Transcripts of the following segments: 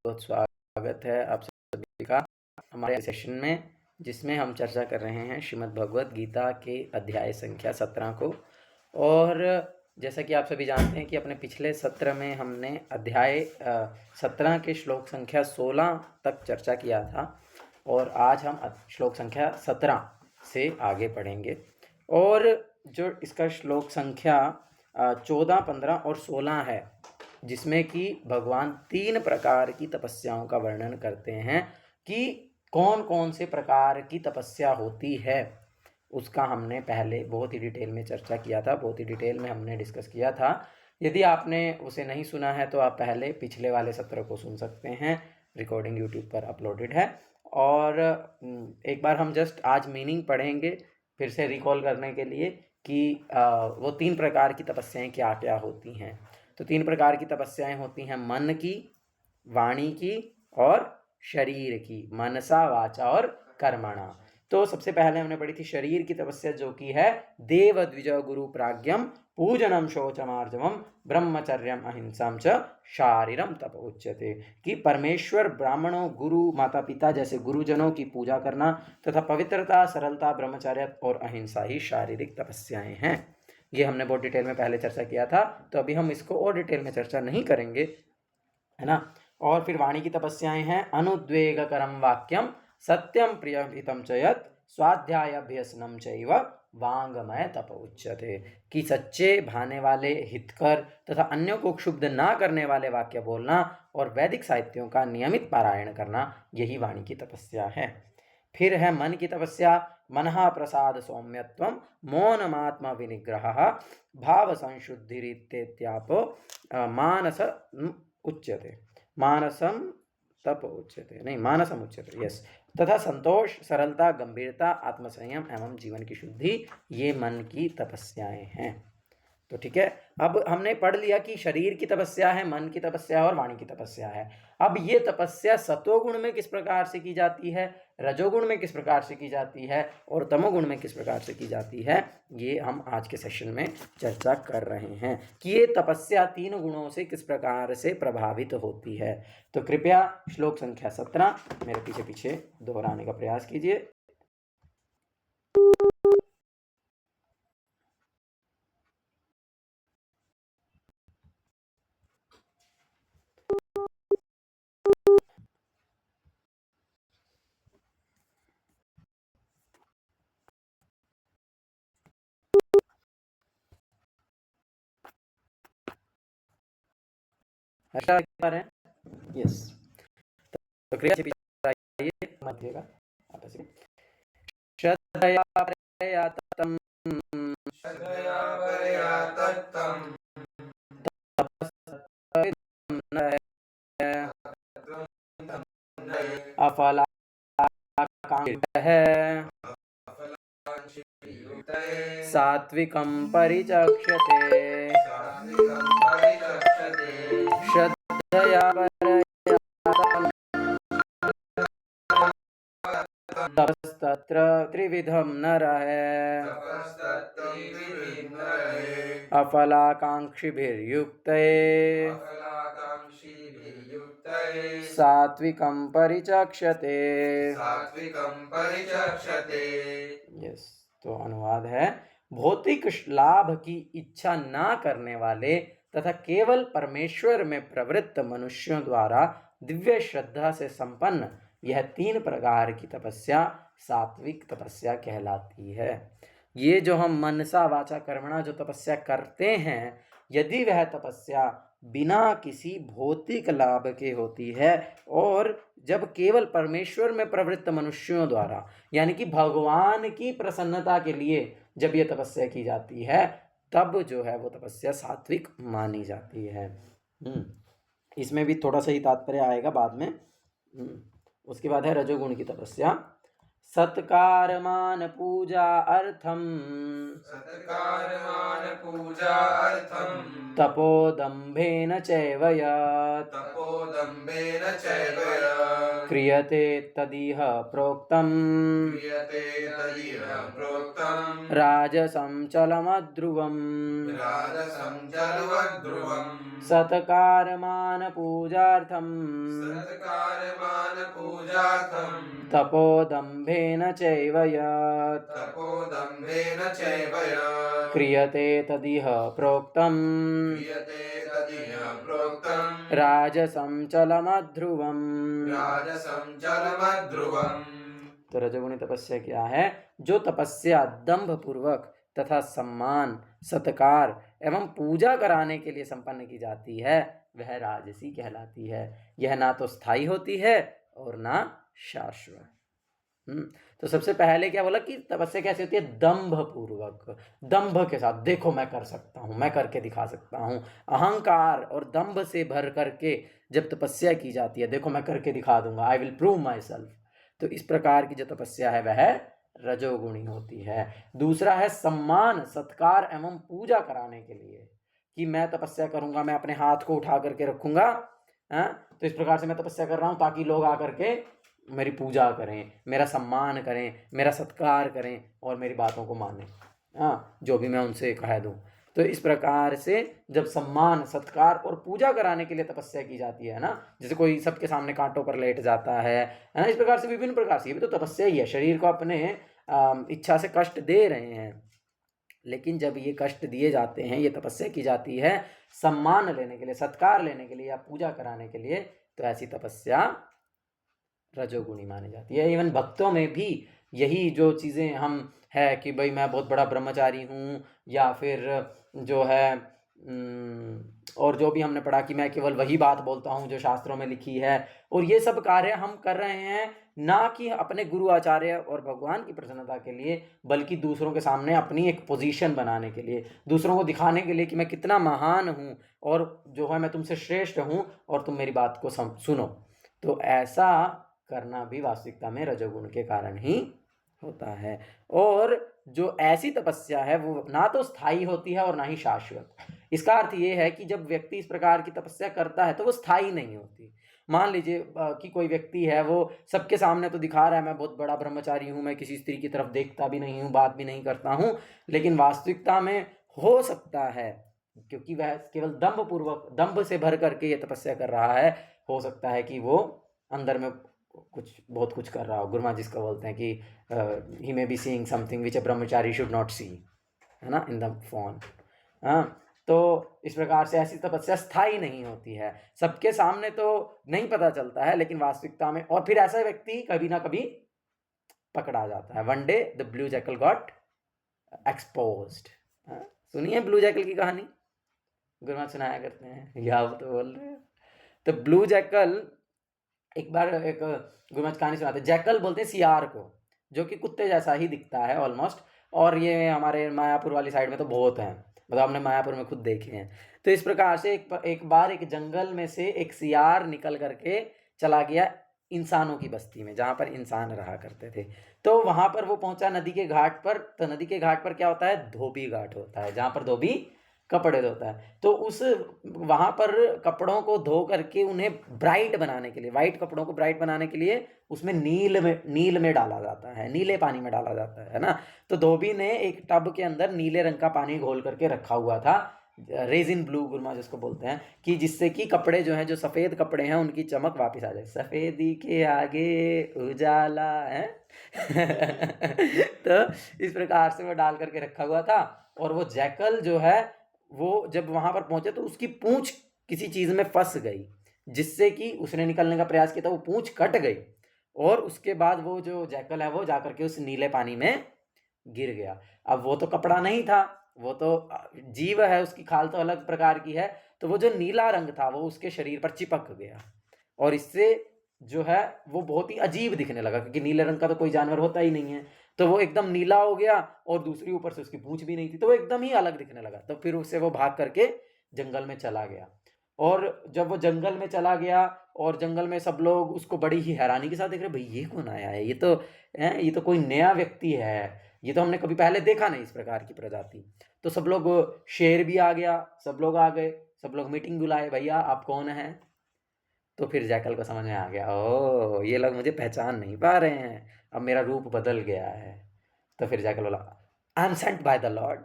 बहुत स्वागत है आप सभी का हमारे सेशन में, जिसमें हम चर्चा कर रहे हैं श्रीमद् भगवद गीता के अध्याय संख्या 17 को। और जैसा कि आप सभी जानते हैं कि अपने पिछले सत्र में हमने अध्याय 17 के श्लोक संख्या 16 तक चर्चा किया था, और आज हम श्लोक संख्या 17 से आगे पढ़ेंगे। और जो इसका श्लोक संख्या 14, 15 और 16 है, जिसमें कि भगवान 3 प्रकार की तपस्याओं का वर्णन करते हैं कि कौन कौन से प्रकार की तपस्या होती है, उसका हमने पहले बहुत ही डिटेल में चर्चा किया था, बहुत ही डिटेल में हमने डिस्कस किया था। यदि आपने उसे नहीं सुना है तो आप पहले पिछले वाले सत्र को सुन सकते हैं, रिकॉर्डिंग यूट्यूब पर अपलोडेड है। और एक बार हम जस्ट आज मीनिंग पढ़ेंगे फिर से रिकॉल करने के लिए कि वो 3 प्रकार की तपस्याएं क्या क्या होती हैं। तो 3 प्रकार की तपस्याएं होती हैं मन की, वाणी की और शरीर की, मनसा वाचा और कर्मणा। तो सबसे पहले हमने पढ़ी थी शरीर की तपस्या, जो कि है देव द्विज गुरु प्राज्ञम पूजनम शौचमार्जवम ब्रह्मचर्यम अहिंसाम च शारीरम तप उच्यते, कि परमेश्वर, ब्राह्मणों, गुरु, माता पिता जैसे गुरुजनों की पूजा करना तथा पवित्रता, सरलता, ब्रह्मचर्य और अहिंसा ही शारीरिक तपस्याएं हैं। ये हमने बहुत डिटेल में पहले चर्चा किया था, तो अभी हम इसको और डिटेल में चर्चा नहीं करेंगे, है ना। और फिर वाणी की तपस्याएं हैं अनुद्वेगकरम वाक्यम सत्यम प्रियहितम च यत् स्वाध्यायाभ्यसनम चैव वांगमय तप उच्यते, कि सच्चे भाने वाले, हितकर तथा अन्यों को क्षुब्ध ना करने वाले वाक्य बोलना और वैदिक साहित्यों का नियमित पारायण करना, यही वाणी की तपस्या है। फिर है मन की तपस्या, मनः प्रसाद सौम्यत्वम मौनमात्मा विनिग्रहः भाव संशुद्धिरित्येत्यापो मानस उच्यते, मानसम तप उच्यते, नहीं मानसम उच्यते, यस, तथा संतोष, सरलता, गंभीरता, आत्मसंयम एवं जीवन की शुद्धि, ये मन की तपस्याएं हैं। तो ठीक है, अब हमने पढ़ लिया कि शरीर की तपस्या है, मन की तपस्या और वाणी की तपस्या है। अब ये तपस्या सत्वगुण में किस प्रकार से की जाती है, रजोगुण में किस प्रकार से की जाती है और तमोगुण में किस प्रकार से की जाती है, ये हम आज के सेशन में चर्चा कर रहे हैं कि ये तपस्या 3 गुणों से किस प्रकार से प्रभावित होती है। तो कृपया श्लोक संख्या 17 मेरे पीछे पीछे दोहराने का प्रयास कीजिए। यस, तो कृपया मत दिएगा आप ऐसे। श्रद्धया परया तत्तम अफलाकांक्षितः सात्विकं परिचक्षते, श्रद्धया तपस्तत्र त्रिविधं नरः अफलाकांक्षिभिर्युक्ते सात्विकं परिचक्षते। यस, तो अनुवाद है, भौतिक लाभ की इच्छा ना करने वाले तथा केवल परमेश्वर में प्रवृत्त मनुष्यों द्वारा दिव्य श्रद्धा से संपन्न यह 3 प्रकार की तपस्या सात्विक तपस्या कहलाती है। ये जो हम मनसा वाचा कर्मणा जो तपस्या करते हैं, यदि वह तपस्या बिना किसी भौतिक लाभ के होती है और जब केवल परमेश्वर में प्रवृत्त मनुष्यों द्वारा, यानी कि भगवान की प्रसन्नता के लिए जब ये तपस्या की जाती है, तब जो है वो तपस्या सात्विक मानी जाती है। इसमें भी थोड़ा सा ही तात्पर्य आएगा बाद में। उसके बाद है रजोगुण की तपस्या, सत्कारमान पूजा अर्थम तपोदम्भेन चैव यत् क्रियते तदिह प्रोक्तम् राजसं चलमध्रुवम् सत्कारमानपूजार्थं तपोदम्भेन चैव यत् क्रियते तदिह प्रोक्तम् राजसं चलमध्रुवम्। तो रजोगुणी तपस्या क्या है? जो तपस्या दंभ पूर्वक तथा सम्मान, सत्कार एवं पूजा कराने के लिए संपन्न की जाती है वह राजसी कहलाती है। यह ना तो स्थायी होती है और ना शाश्वत। तो सबसे पहले क्या बोला कि तपस्या कैसे होती है? दंभ पूर्वक, दंभ के साथ, देखो मैं कर सकता हूं, मैं करके दिखा सकता हूं, अहंकार और दंभ से भर करके जब तपस्या की जाती है, देखो मैं करके दिखा दूंगा, I will prove my self, तो इस प्रकार की जो तपस्या है वह रजोगुणी होती है। दूसरा है सम्मान, सत्कार एवं पूजा कराने के लिए, कि मैं तपस्या करूंगा, मैं अपने हाथ को उठा करके रखूंगा, तो इस प्रकार से मैं तपस्या कर रहा हूं ताकि लोग आकर के मेरी पूजा करें, मेरा सम्मान करें, मेरा सत्कार करें और मेरी बातों को मानें, जो भी मैं उनसे कह दूं। तो इस प्रकार से जब सम्मान, सत्कार और पूजा कराने के लिए तपस्या की जाती है ना, जैसे कोई सबके सामने कांटों पर लेट जाता है ना, इस प्रकार से विभिन्न प्रकार से, ये भी तो तपस्या ही है, शरीर को अपने इच्छा से कष्ट दे रहे हैं। लेकिन जब ये कष्ट दिए जाते हैं, ये तपस्या की जाती है सम्मान लेने के लिए, सत्कार लेने के लिए या पूजा कराने के लिए, तो ऐसी तपस्या रजोगुणी मानी जाती है। इवन भक्तों में भी यही जो चीज़ें हम है कि भाई मैं बहुत बड़ा ब्रह्मचारी हूँ, या फिर जो है और जो भी हमने पढ़ा कि मैं केवल वही बात बोलता हूँ जो शास्त्रों में लिखी है, और ये सब कार्य हम कर रहे हैं ना कि अपने गुरु आचार्य और भगवान की प्रसन्नता के लिए, बल्कि दूसरों के सामने अपनी एक पोजीशन बनाने के लिए, दूसरों को दिखाने के लिए कि मैं कितना महान हूँ और जो है मैं तुमसे श्रेष्ठ हूँ और तुम मेरी बात को सुनो। तो ऐसा करना भी वास्तविकता में रजोगुण के कारण ही होता है। और जो ऐसी तपस्या है वो ना तो स्थायी होती है और ना ही शाश्वत। इसका अर्थ ये है कि जब व्यक्ति इस प्रकार की तपस्या करता है तो वो स्थायी नहीं होती। मान लीजिए कि कोई व्यक्ति है, वो सबके सामने तो दिखा रहा है मैं बहुत बड़ा ब्रह्मचारी हूँ, मैं किसी स्त्री की तरफ देखता भी नहीं हूँ, बात भी नहीं करता हूँ, लेकिन वास्तविकता में हो सकता है, क्योंकि वह केवल दंभ पूर्वक, दंभ से भर करके ये तपस्या कर रहा है, हो सकता है कि वो अंदर में बहुत कुछ कर रहा हो। गुरु महाराज जिसका बोलते हैं कि he may be seeing something which a brahmachari should not सी, है ना, इन द फोन। तो इस प्रकार से ऐसी तपस्या स्थायी नहीं होती है, सबके सामने तो नहीं पता चलता है, लेकिन वास्तविकता में, और फिर ऐसा व्यक्ति कभी ना कभी पकड़ा जाता है। One day the blue jackal got exposed. सुनिए ब्लू जैकल की कहानी, गुरु महाराज सुनाया करते हैं, या वो तो बोल रहे हैं। तो ब्लू जैकल, एक बार एक गुरु महाराज कहानी सुनाते हैं। जैकल बोलते हैं सियार को, जो कि कुत्ते जैसा ही दिखता है ऑलमोस्ट, और ये हमारे मायापुर वाली साइड में तो बहुत हैं, मतलब हमने मायापुर में खुद देखे हैं। तो इस प्रकार से एक बार एक जंगल में से एक सियार निकल करके चला गया इंसानों की बस्ती में, जहाँ पर इंसान रहा करते थे। तो वहाँ पर वो पहुंचा नदी के घाट पर। तो नदी के घाट पर क्या होता है? धोबी घाट होता है, जहाँ पर धोबी कपड़े धोता है। तो उस वहाँ पर कपड़ों को धो करके उन्हें ब्राइट बनाने के लिए, वाइट कपड़ों को ब्राइट बनाने के लिए उसमें नील में डाला जाता है, नीले पानी में डाला जाता है ना। तो धोबी ने एक टब के अंदर नीले रंग का पानी घोल करके रखा हुआ था, रेजिन ब्लू गुरु महाराज जिसको बोलते हैं, कि जिससे कि कपड़े जो हैं, जो सफ़ेद कपड़े हैं, उनकी चमक वापस आ जाए। सफ़ेदी के आगे उजाला है तो इस प्रकार से वो डाल करके रखा हुआ था। और वो जैकल जो है, वो जब वहां पर पहुंचे तो उसकी पूंछ किसी चीज में फंस गई, जिससे कि उसने निकलने का प्रयास किया था, वो पूंछ कट गई, और उसके बाद वो जो जैकल है वो जाकर के उस नीले पानी में गिर गया। अब वो तो कपड़ा नहीं था, वो तो जीव है, उसकी खाल तो अलग प्रकार की है, तो वो जो नीला रंग था वो उसके शरीर पर चिपक गया, और इससे जो है वो बहुत ही अजीब दिखने लगा, क्योंकि नीले रंग का तो कोई जानवर होता ही नहीं है। तो वो एकदम नीला हो गया, और दूसरी ऊपर से उसकी पूंछ भी नहीं थी, तो वो एकदम ही अलग दिखने लगा। तो फिर उससे वो भाग करके जंगल में चला गया। और जब वो जंगल में चला गया, और जंगल में सब लोग उसको बड़ी ही हैरानी के साथ देख रहे, भाई ये कौन आया है, ये तो कोई नया व्यक्ति है, ये तो हमने कभी पहले देखा नहीं इस प्रकार की प्रजाति। तो सब लोग, शेर भी आ गया, सब लोग आ गए, सब लोग मीटिंग बुलाए, भैया आप कौन हैं? तो फिर जैकल को समझ में आ गया, ओह ये लोग मुझे पहचान नहीं पा रहे हैं, अब मेरा रूप बदल गया है। तो फिर जैकल बोला, I am sent by the Lord,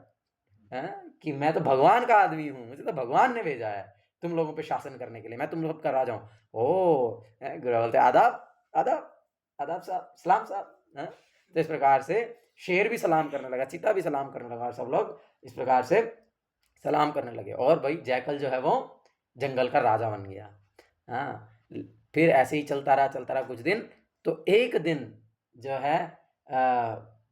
कि मैं तो भगवान का आदमी हूँ, मुझे तो भगवान ने भेजा है तुम लोगों पे शासन करने के लिए, मैं तुम लोग का राजा हूँ। ओह बोलते आदाब आदाब आदाब साहब, सलाम साहब। तो इस प्रकार से शेर भी सलाम करने लगा, चीता भी सलाम करने लगा, और सब लोग इस प्रकार से सलाम करने लगे, और भाई जैकल जो है वो जंगल का राजा बन गया। हाँ, फिर ऐसे ही चलता रहा कुछ दिन। तो एक दिन जो है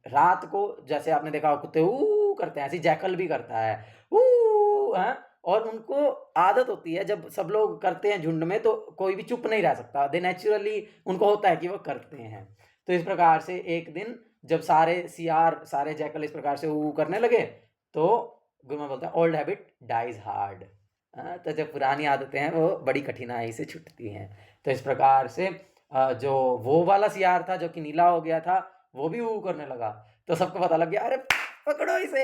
रात को, जैसे आपने देखा कुत्ते ऊ करते हैं, ऐसे जैकल भी करता है ऊ, और उनको आदत होती है, जब सब लोग करते हैं झुंड में तो कोई भी चुप नहीं रह सकता, दे नेचुरली उनको होता है कि वो करते हैं। तो इस प्रकार से एक दिन जब सारे सियार, सारे जैकल इस प्रकार से ऊ करने लगे, तो गुरुमा बोलते हैं ओल्ड हैबिट डाइज हार्ड। तो जो पुरानी आदतें हैं वो बड़ी कठिनाई से छूटती हैं। तो इस प्रकार से जो वो वाला सियार था जो कि नीला हो गया था, वो भी ऊ करने लगा। तो सबको पता लग गया, अरे पकड़ो इसे,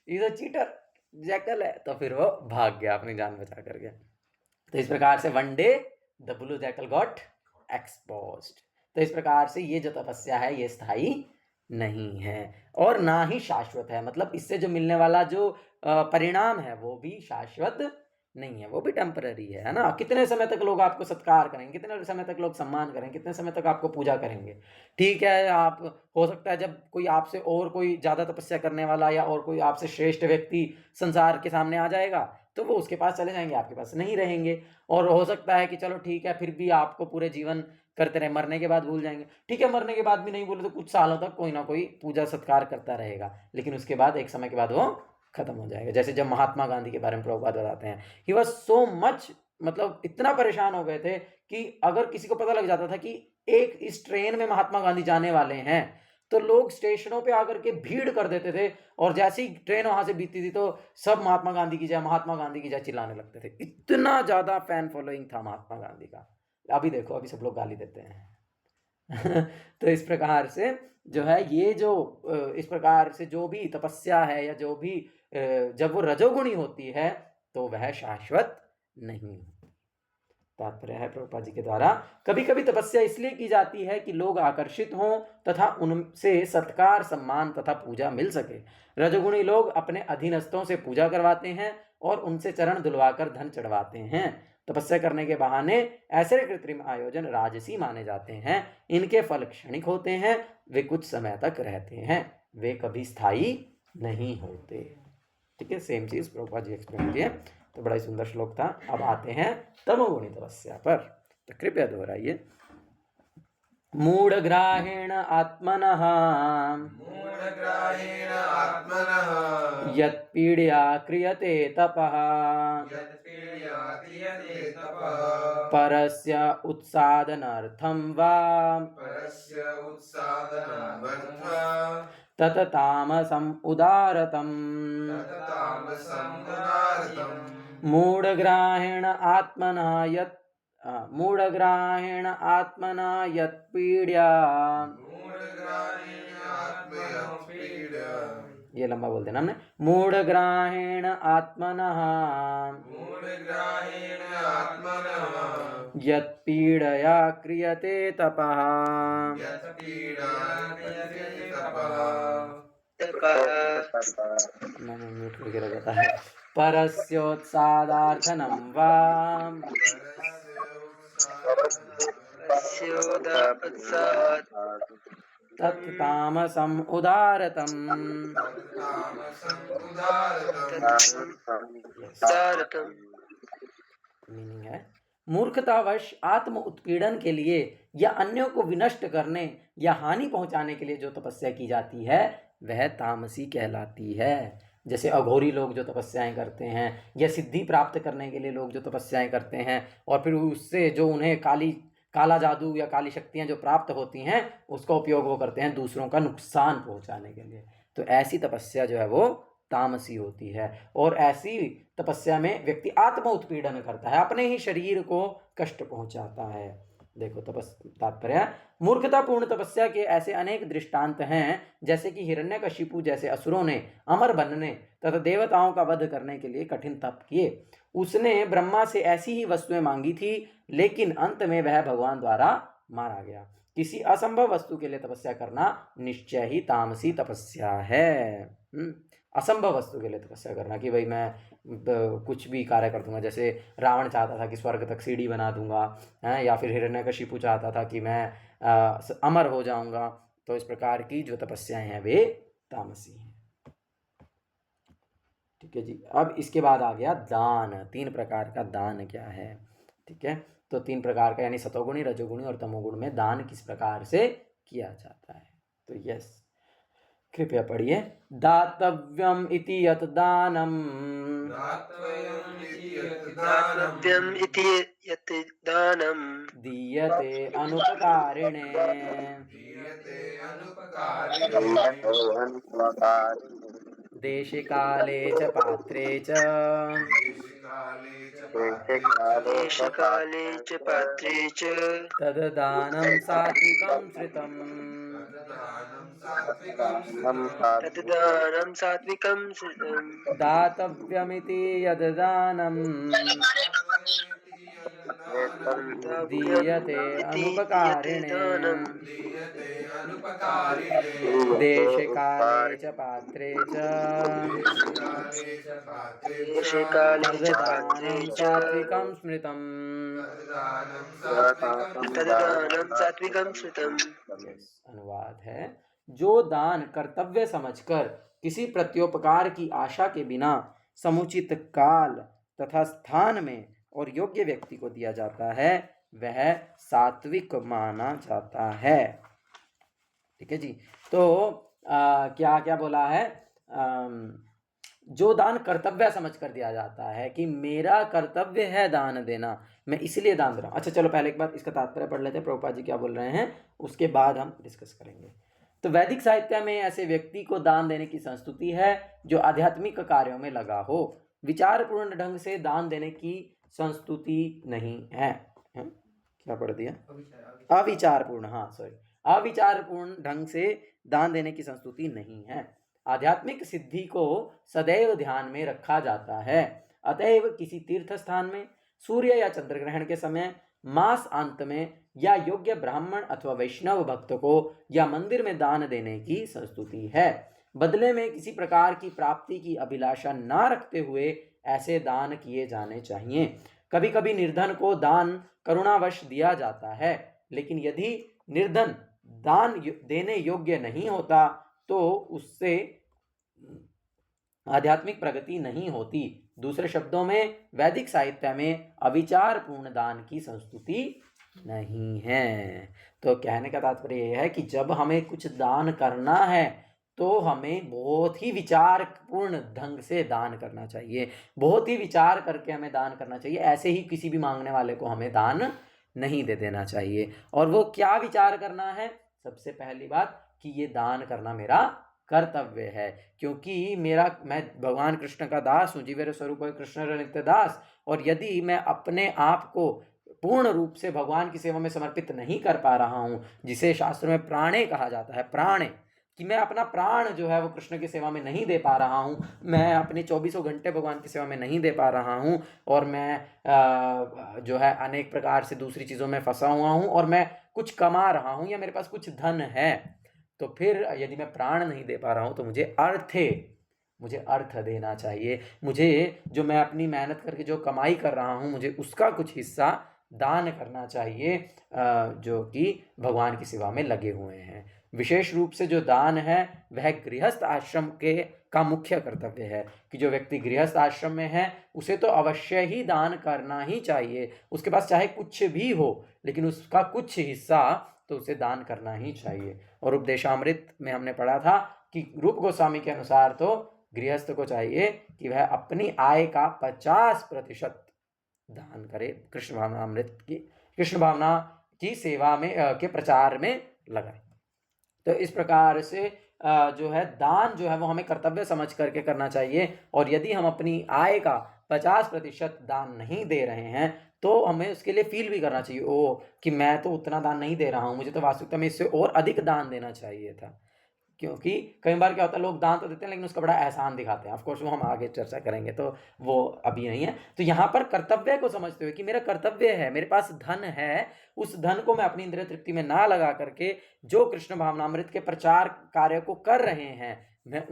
ये तो चीटर जैकल है। तो फिर वो भाग गया अपनी जान बचा करके। तो इस प्रकार से one day the blue jackal got exposed. तो इस प्रकार से ये जो तपस्या है ये स्थायी नहीं है और ना ही शाश्वत है, मतलब इससे जो मिलने वाला जो परिणाम है वो भी शाश्वत नहीं है, वो भी टेम्पररी है ना। कितने समय तक लोग आपको सत्कार करेंगे, कितने समय तक लोग सम्मान करेंगे, कितने समय तक आपको पूजा करेंगे। ठीक है, आप हो सकता है जब कोई आपसे और कोई ज़्यादा तपस्या करने वाला या और कोई आपसे श्रेष्ठ व्यक्ति संसार के सामने आ जाएगा तो वो उसके पास चले जाएंगे, आपके पास नहीं रहेंगे। और हो सकता है कि चलो ठीक है, फिर भी आपको पूरे जीवन करते रहे, मरने के बाद भूल जाएंगे। ठीक है, मरने के बाद भी नहीं बोले तो कुछ सालों तक कोई ना कोई पूजा सत्कार करता रहेगा, लेकिन उसके बाद एक समय के बाद वो खत्म हो जाएगा। जैसे जब महात्मा गांधी के बारे में प्रभुपाद बताते हैं, ही वॉज सो मच, मतलब इतना परेशान हो गए थे कि अगर किसी को पता लग जाता था कि एक इस ट्रेन में महात्मा गांधी जाने वाले हैं तो लोग स्टेशनों पे आकर के भीड़ कर देते थे, और जैसे ही ट्रेन वहां से बीतती थी तो सब महात्मा गांधी की जय, महात्मा गांधी की जय चिल्लाने लगते थे। इतना ज्यादा फैन फॉलोइंग था महात्मा गांधी का। अभी देखो, अभी सब लोग गाली देते हैं। तो इस प्रकार से जो है ये जो इस प्रकार से जो भी तपस्या है या जो भी जब वो रजोगुणी होती है तो वह शाश्वत नहीं। तात्पर्य है प्रभुपाद जी के द्वारा, कभी कभी तपस्या इसलिए की जाती है कि लोग आकर्षित हों तथा उनसे सत्कार, सम्मान तथा पूजा मिल सके। रजोगुणी लोग अपने अधीनस्थों से पूजा करवाते हैं और उनसे चरण धुलवाकर धन चढ़वाते हैं। तपस्या करने के बहाने ऐसे कृत्रिम आयोजन राजसी माने जाते हैं। इनके फल क्षणिक होते हैं, वे कुछ समय तक रहते हैं, वे कभी स्थायी नहीं होते। ठीक है, सेम चीज प्रभुपाद जी एक्सप्लेन किए, तो बड़ा ही सुंदर श्लोक था। अब आते हैं तमोगुणी तपस्या पर, तो कृपया दोहराइए। मूढ़ग्राहेण आत्मनः यत्पीडया क्रियते तपः परस्य उत्सादनार्थं वा तत तामसम् उदारतम्। मूढ़ग्राहेण आत्मना यत् मूढ़ग्राहेण आत्मना यत्पीड्या, ये लंबा बोल देना हमने। मूढ़ग्राहेण आत्मनः यत्पीडया क्रियते तपः मैंने म्यूट करके रखा है। परस्योत्सादार्थनं वा तत्तामसम् उदारतम्। मीनिंग है, मूर्खतावश आत्म उत्पीड़न के लिए या अन्यों को विनष्ट करने या हानि पहुंचाने के लिए जो तपस्या की जाती है वह तामसी कहलाती है। जैसे अघोरी लोग जो तपस्याएं करते हैं या सिद्धि प्राप्त करने के लिए लोग जो तपस्याएं करते हैं और फिर उससे जो उन्हें काला जादू या काली शक्तियां जो प्राप्त होती हैं उसका उपयोग वो करते हैं दूसरों का नुकसान पहुंचाने के लिए, तो ऐसी तपस्या जो है वो तामसी होती है। और ऐसी तपस्या में व्यक्ति आत्म उत्पीड़न करता है, अपने ही शरीर को कष्ट पहुंचाता है। देखो तात्पर्य, मूर्खतापूर्ण तपस्या के ऐसे अनेक दृष्टांत हैं, जैसे कि हिरण्यकशिपु जैसे असुरों ने अमर बनने तथा देवताओं का वध करने के लिए कठिन तप किए। उसने ब्रह्मा से ऐसी ही वस्तुएं मांगी थी, लेकिन अंत में वह भगवान द्वारा मारा गया। किसी असंभव वस्तु के लिए तपस्या करना निश्चय ही तामसी तपस्या है। असंभव वस्तु के लिए तपस्या करना कि भाई मैं कुछ भी कार्य कर दूंगा, जैसे रावण चाहता था कि स्वर्ग तक सीढ़ी बना दूंगा, है, या फिर हिरण्यकशिपु चाहता था कि मैं अमर हो जाऊंगा। तो इस प्रकार की जो तपस्याएं हैं वे तामसी हैं। ठीक है जी। अब इसके बाद आ गया दान। 3 प्रकार का दान क्या है? ठीक है, तो 3 प्रकार का, यानी सतोगुणी, रजोगुणी और तमोगुण में दान किस प्रकार से किया जाता है। तो यस, कृपया पढ़िए। दातव्यम इति यत् दानम, दातव्यम इति यत् दानम, दीयते अनुपकारिणे, देशे काले च पात्रे च, देश काले च पात्रे च, तद्दानं सात्विकं श्रितम्। तद्दानं सात्विकं श्रुतम्। दातव्यमिति यद्दानं, दीयते अनुपकारिणे, देशे काले च पात्रे च, देशे काले च पात्रे तद्दानं च, सात्विकं स्मृतम्। तद्दानं सात्विकं श्रुतम्। अनुवाद है, जो दान कर्तव्य समझकर किसी प्रत्योपकार की आशा के बिना समुचित काल तथा स्थान में और योग्य व्यक्ति को दिया जाता है, वह सात्विक माना जाता है। ठीक है जी। तो क्या क्या बोला है? जो दान कर्तव्य समझ कर दिया जाता है कि मेरा कर्तव्य है दान देना, मैं इसलिए दान दे रहा हूँ। अच्छा चलो पहले एक बार इसका तात्पर्य पढ़ लेते हैं, प्रभुपाद जी क्या बोल रहे हैं, उसके बाद हम डिस्कस करेंगे। तो वैदिक साहित्य में ऐसे व्यक्ति को दान देने की संस्तुति है जो आध्यात्मिक कार्यों में लगा हो। विचारपूर्ण ढंग से दान देने की संस्तुति नहीं है। क्या पढ़ दिया? अविचारपूर्ण, हाँ सॉरी, अविचारपूर्ण ढंग से दान देने की संस्तुति नहीं है। आध्यात्मिक सिद्धि को सदैव ध्यान में रखा जाता है। अतएव किसी तीर्थ स्थान में, सूर्य या चंद्र ग्रहण के समय, मास अंत में, या योग्य ब्राह्मण अथवा वैष्णव भक्त को या मंदिर में दान देने की संस्तुति है। बदले में किसी प्रकार की प्राप्ति की अभिलाषा न रखते हुए ऐसे दान किए जाने चाहिए। कभी कभी निर्धन को दान करुणावश दिया जाता है, लेकिन यदि निर्धन दान देने योग्य नहीं होता तो उससे आध्यात्मिक प्रगति नहीं होती। दूसरे शब्दों में, वैदिक साहित्य में अविचारपूर्ण दान की संस्तुति नहीं है। तो कहने का तात्पर्य यह है कि जब हमें कुछ दान करना है तो हमें बहुत ही विचारपूर्ण ढंग से दान करना चाहिए, बहुत ही विचार करके हमें दान करना चाहिए। ऐसे ही किसी भी मांगने वाले को हमें दान नहीं दे देना चाहिए। और वो क्या विचार करना है? सबसे पहली बात कि ये दान करना मेरा कर्तव्य है, क्योंकि मैं भगवान कृष्ण का दास हूँ, जीवेर स्वरूप कृष्ण नित्य दास। और यदि मैं अपने आप को पूर्ण रूप से भगवान की सेवा में समर्पित नहीं कर पा रहा हूँ, जिसे शास्त्र में प्राणे कहा जाता है, प्राणे, कि मैं अपना प्राण जो है वो कृष्ण की सेवा में नहीं दे पा रहा हूँ, मैं अपने 24 घंटे भगवान की सेवा में नहीं दे पा रहा हूँ, और मैं जो है अनेक प्रकार से दूसरी चीज़ों में फंसा हुआ हूँ, और मैं कुछ कमा रहा हूँ या मेरे पास कुछ धन है, तो फिर यदि मैं प्राण नहीं दे पा रहा हूँ तो मुझे अर्थ देना चाहिए। मुझे जो मैं अपनी मेहनत करके जो कमाई कर रहा हूँ, मुझे उसका कुछ हिस्सा दान करना चाहिए, जो कि भगवान की सेवा में लगे हुए हैं। विशेष रूप से जो दान है वह गृहस्थ आश्रम का मुख्य कर्तव्य है, कि जो व्यक्ति गृहस्थ आश्रम में है उसे तो अवश्य ही दान करना ही चाहिए। उसके पास चाहे कुछ भी हो, लेकिन उसका कुछ हिस्सा तो उसे दान करना ही चाहिए। और उपदेशामृत में हमने पढ़ा था कि रूप गोस्वामी के अनुसार तो गृहस्थ को चाहिए कि वह अपनी आय का 50% दान करे, कृष्ण भावना की सेवा में के प्रचार में लगाए। तो इस प्रकार से जो है दान जो है वो हमें कर्तव्य समझ करके करना चाहिए। और यदि हम अपनी आय का 50% दान नहीं दे रहे हैं, तो हमें उसके लिए फील भी करना चाहिए, ओ कि मैं तो उतना दान नहीं दे रहा हूँ, मुझे तो वास्तविकता में इससे और अधिक दान देना चाहिए था। क्योंकि कई बार क्या होता है, लोग दान तो देते हैं लेकिन उसका बड़ा एहसान दिखाते हैं। ऑफ कोर्स वो हम आगे चर्चा करेंगे, तो वो अभी नहीं है। तो यहाँ पर कर्तव्य को समझते हुए कि मेरा कर्तव्य है, मेरे पास धन है, उस धन को मैं अपनी इंद्रिय तृप्ति में ना लगा करके जो कृष्ण भावनामृत के प्रचार कार्य को कर रहे हैं, मैं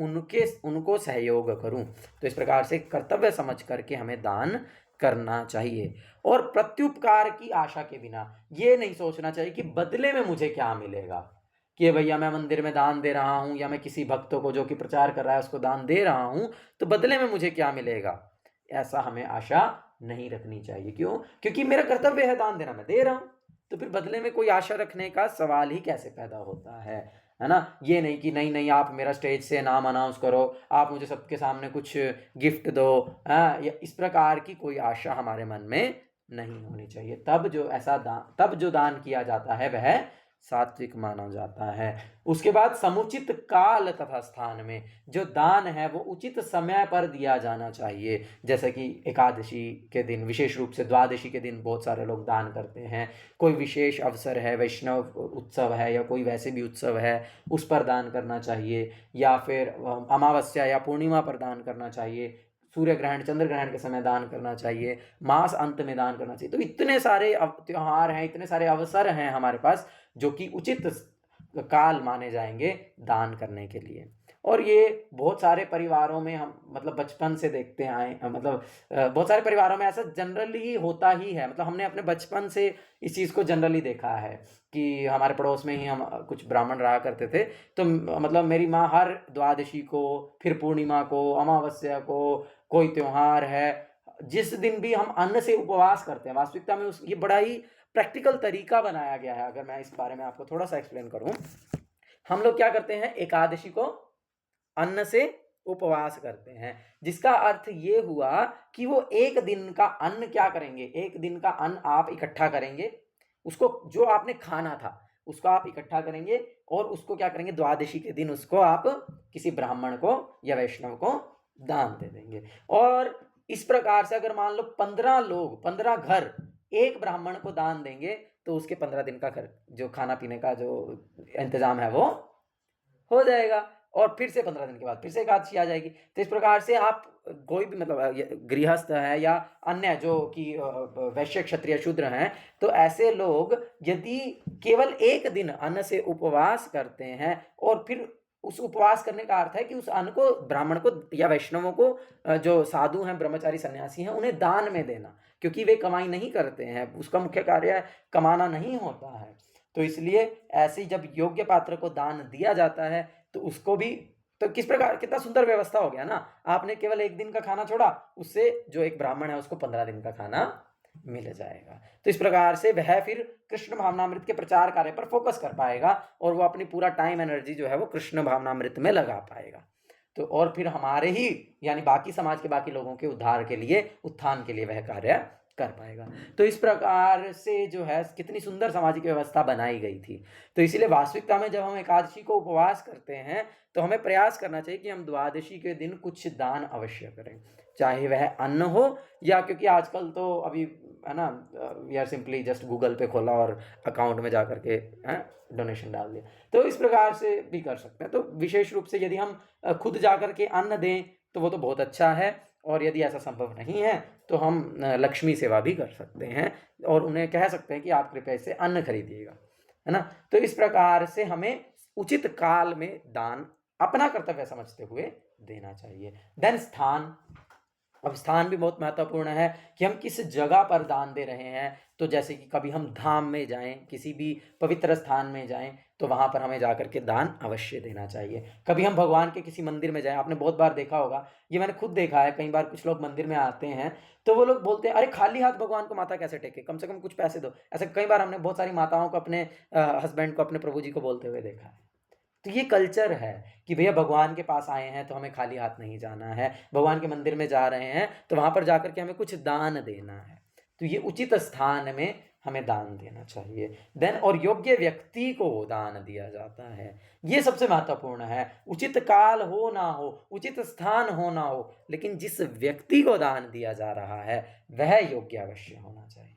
उनको सहयोग करूं। तो इस प्रकार से कर्तव्य समझ करके हमें दान करना चाहिए। और प्रत्युपकार की आशा के बिना ये नहीं सोचना चाहिए कि बदले में मुझे क्या मिलेगा, कि भैया मैं मंदिर में दान दे रहा हूं या मैं किसी भक्तों को जो कि प्रचार कर रहा है उसको दान दे रहा हूं, तो बदले में मुझे क्या मिलेगा, ऐसा हमें आशा नहीं रखनी चाहिए। क्यों? क्योंकि मेरा कर्तव्य है दान देना, मैं दे रहा हूं, तो फिर बदले में कोई आशा रखने का सवाल ही कैसे पैदा होता है ना। ये नहीं कि नहीं नहीं आप मेरा स्टेज से नाम अनाउंस करो, आप मुझे सबके सामने कुछ गिफ्ट दो, या इस प्रकार की कोई आशा हमारे मन में नहीं होनी चाहिए। तब जो दान किया जाता है वह सात्विक माना जाता है। उसके बाद समुचित काल तथा स्थान में जो दान है वो उचित समय पर दिया जाना चाहिए। जैसे कि एकादशी के दिन, विशेष रूप से द्वादशी के दिन बहुत सारे लोग दान करते हैं। कोई विशेष अवसर है, वैष्णव उत्सव है या कोई वैसे भी उत्सव है, उस पर दान करना चाहिए, या फिर अमावस्या या पूर्णिमा पर दान करना चाहिए, सूर्य ग्रहण चंद्र ग्रहण के समय दान करना चाहिए, मास अंत में दान करना चाहिए। तो इतने सारे त्योहार हैं, इतने सारे अवसर हैं हमारे पास जो कि उचित काल माने जाएंगे दान करने के लिए। और ये बहुत सारे परिवारों में हम मतलब बचपन से देखते आए, मतलब बहुत सारे परिवारों में ऐसा जनरली होता ही है। मतलब हमने अपने बचपन से इस चीज़ को जनरली देखा है कि हमारे पड़ोस में ही हम कुछ ब्राह्मण रहा करते थे, तो मतलब मेरी माँ हर द्वादशी को, फिर पूर्णिमा को, अमावस्या को, कोई त्योहार है, जिस दिन भी हम अन्न से उपवास करते हैं, वास्तविकता में ये बड़ा ही प्रैक्टिकल तरीका बनाया गया है। अगर मैं इस बारे में आपको थोड़ा सा एक्सप्लेन करूं, हम लोग क्या करते हैं, एकादशी को अन्न से उपवास करते हैं, जिसका अर्थ ये हुआ कि वो एक दिन का अन्न क्या करेंगे, एक दिन का अन्न आप इकट्ठा करेंगे, उसको जो आपने खाना था उसको आप इकट्ठा करेंगे और उसको क्या करेंगे, द्वादशी के दिन उसको आप किसी ब्राह्मण को या वैष्णव को दान दे देंगे। और इस प्रकार से अगर मान लो 15 लोग, 15 घर एक ब्राह्मण को दान देंगे, तो उसके 15 दिन का जो खाना पीने का जो इंतजाम है वो हो जाएगा। और फिर से 15 दिन के बाद फिर से एकादशी आ जाएगी। तो इस प्रकार से आप कोई भी मतलब गृहस्थ है या अन्य जो कि वैश्य क्षत्रिय शूद्र हैं, तो ऐसे लोग यदि केवल एक दिन अन्न से उपवास करते हैं, और फिर उस उपवास करने का अर्थ है कि उस अन्न को ब्राह्मण को या वैष्णवों को, जो साधु हैं, ब्रह्मचारी सन्यासी हैं, उन्हें दान में देना, क्योंकि वे कमाई नहीं करते हैं, उसका मुख्य कार्य कमाना नहीं होता है। तो इसलिए ऐसे जब योग्य पात्र को दान दिया जाता है तो उसको भी, तो किस प्रकार, कितना सुंदर व्यवस्था हो गया ना। आपने केवल एक दिन का खाना छोड़ा, उससे जो एक ब्राह्मण है उसको 15 दिन का खाना मिल जाएगा। तो इस प्रकार से वह फिर कृष्ण भावनामृत के प्रचार कार्य पर फोकस कर पाएगा और वो अपनी पूरा टाइम एनर्जी जो है वो कृष्ण भावनामृत में लगा पाएगा। तो और फिर हमारे ही यानी बाकी समाज के बाकी लोगों के उद्धार के लिए, उत्थान के लिए वह कार्य कर पाएगा। तो इस प्रकार से जो है कितनी सुंदर सामाजिक व्यवस्था बनाई गई थी। तो इसीलिए वास्तविकता में जब हम एकादशी को उपवास करते हैं तो हमें प्रयास करना चाहिए कि हम द्वादशी के दिन कुछ दान अवश्य करें, चाहे वह अन्न हो या, क्योंकि आजकल तो अभी है ना, we are simply just Google पे खोला और अकाउंट में जा करके डोनेशन डाल दिया, तो इस प्रकार से भी कर सकते हैं। तो विशेष रूप से यदि हम खुद जा करके अन्न दें तो वो तो बहुत अच्छा है, और यदि ऐसा संभव नहीं है तो हम लक्ष्मी सेवा भी कर सकते हैं और उन्हें कह सकते हैं कि आप कृपया से अन्न खरीदिएगा, है ना। तो इस प्रकार से हमें उचित काल में दान अपना कर्तव्य समझते हुए देना चाहिए। देन स्थान, अब स्थान भी बहुत महत्वपूर्ण है कि हम किस जगह पर दान दे रहे हैं। तो जैसे कि कभी हम धाम में जाएं, किसी भी पवित्र स्थान में जाएं, तो वहाँ पर हमें जाकर के दान अवश्य देना चाहिए। कभी हम भगवान के किसी मंदिर में जाएं, आपने बहुत बार देखा होगा, ये मैंने खुद देखा है, कई बार कुछ लोग मंदिर में आते हैं तो वो लोग बोलते हैं अरे खाली हाथ भगवान को माता कैसे टेके, कम से कम कुछ पैसे दो। ऐसे कई बार हमने बहुत सारी माताओं को, अपने हस्बैंड को, अपने प्रभु जी को बोलते हुए देखा है। तो ये कल्चर है कि भैया भगवान के पास आए हैं तो हमें खाली हाथ नहीं जाना है, भगवान के मंदिर में जा रहे हैं तो वहाँ पर जाकर के हमें कुछ दान देना है। तो ये उचित स्थान में हमें दान देना चाहिए। देन और योग्य व्यक्ति को दान दिया जाता है, ये सबसे महत्वपूर्ण है। उचित काल हो ना हो, उचित स्थान हो ना हो, लेकिन जिस व्यक्ति को दान दिया जा रहा है वह योग्य अवश्य होना चाहिए।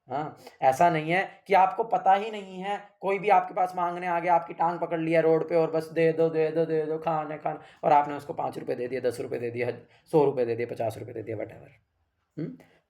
हाँ, ऐसा नहीं है कि आपको पता ही नहीं है, कोई भी आपके पास मांगने आ गया, आपकी टांग पकड़ लिया रोड पे और बस दे दो दे दो दे दो, खाना खाना, और आपने उसको 5 रुपए दे दिए, 10 रुपए दे दिए, 100 रुपए दे दिए, 50 रुपए दे दिए, वट।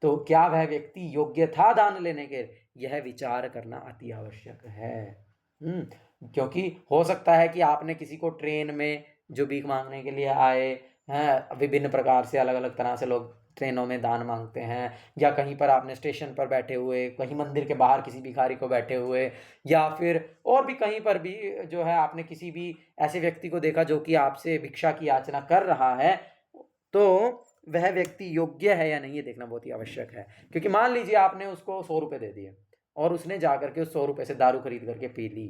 तो क्या वह व्यक्ति योग्य था दान लेने के, यह विचार करना अति आवश्यक है। क्योंकि हो सकता है कि आपने किसी को ट्रेन में जो भीख मांगने के लिए आए हैं, विभिन्न प्रकार से अलग अलग तरह से लोग ट्रेनों में दान मांगते हैं, या कहीं पर आपने स्टेशन पर बैठे हुए, कहीं मंदिर के बाहर किसी भिखारी को बैठे हुए, या फिर और भी कहीं पर भी जो है आपने किसी भी ऐसे व्यक्ति को देखा जो कि आपसे भिक्षा की याचना कर रहा है, तो वह व्यक्ति योग्य है या नहीं ये देखना बहुत ही आवश्यक है। क्योंकि मान लीजिए आपने उसको 100 रुपए दे दिए और उसने जाकर के उस 100 रुपए से दारू खरीद करके पी ली,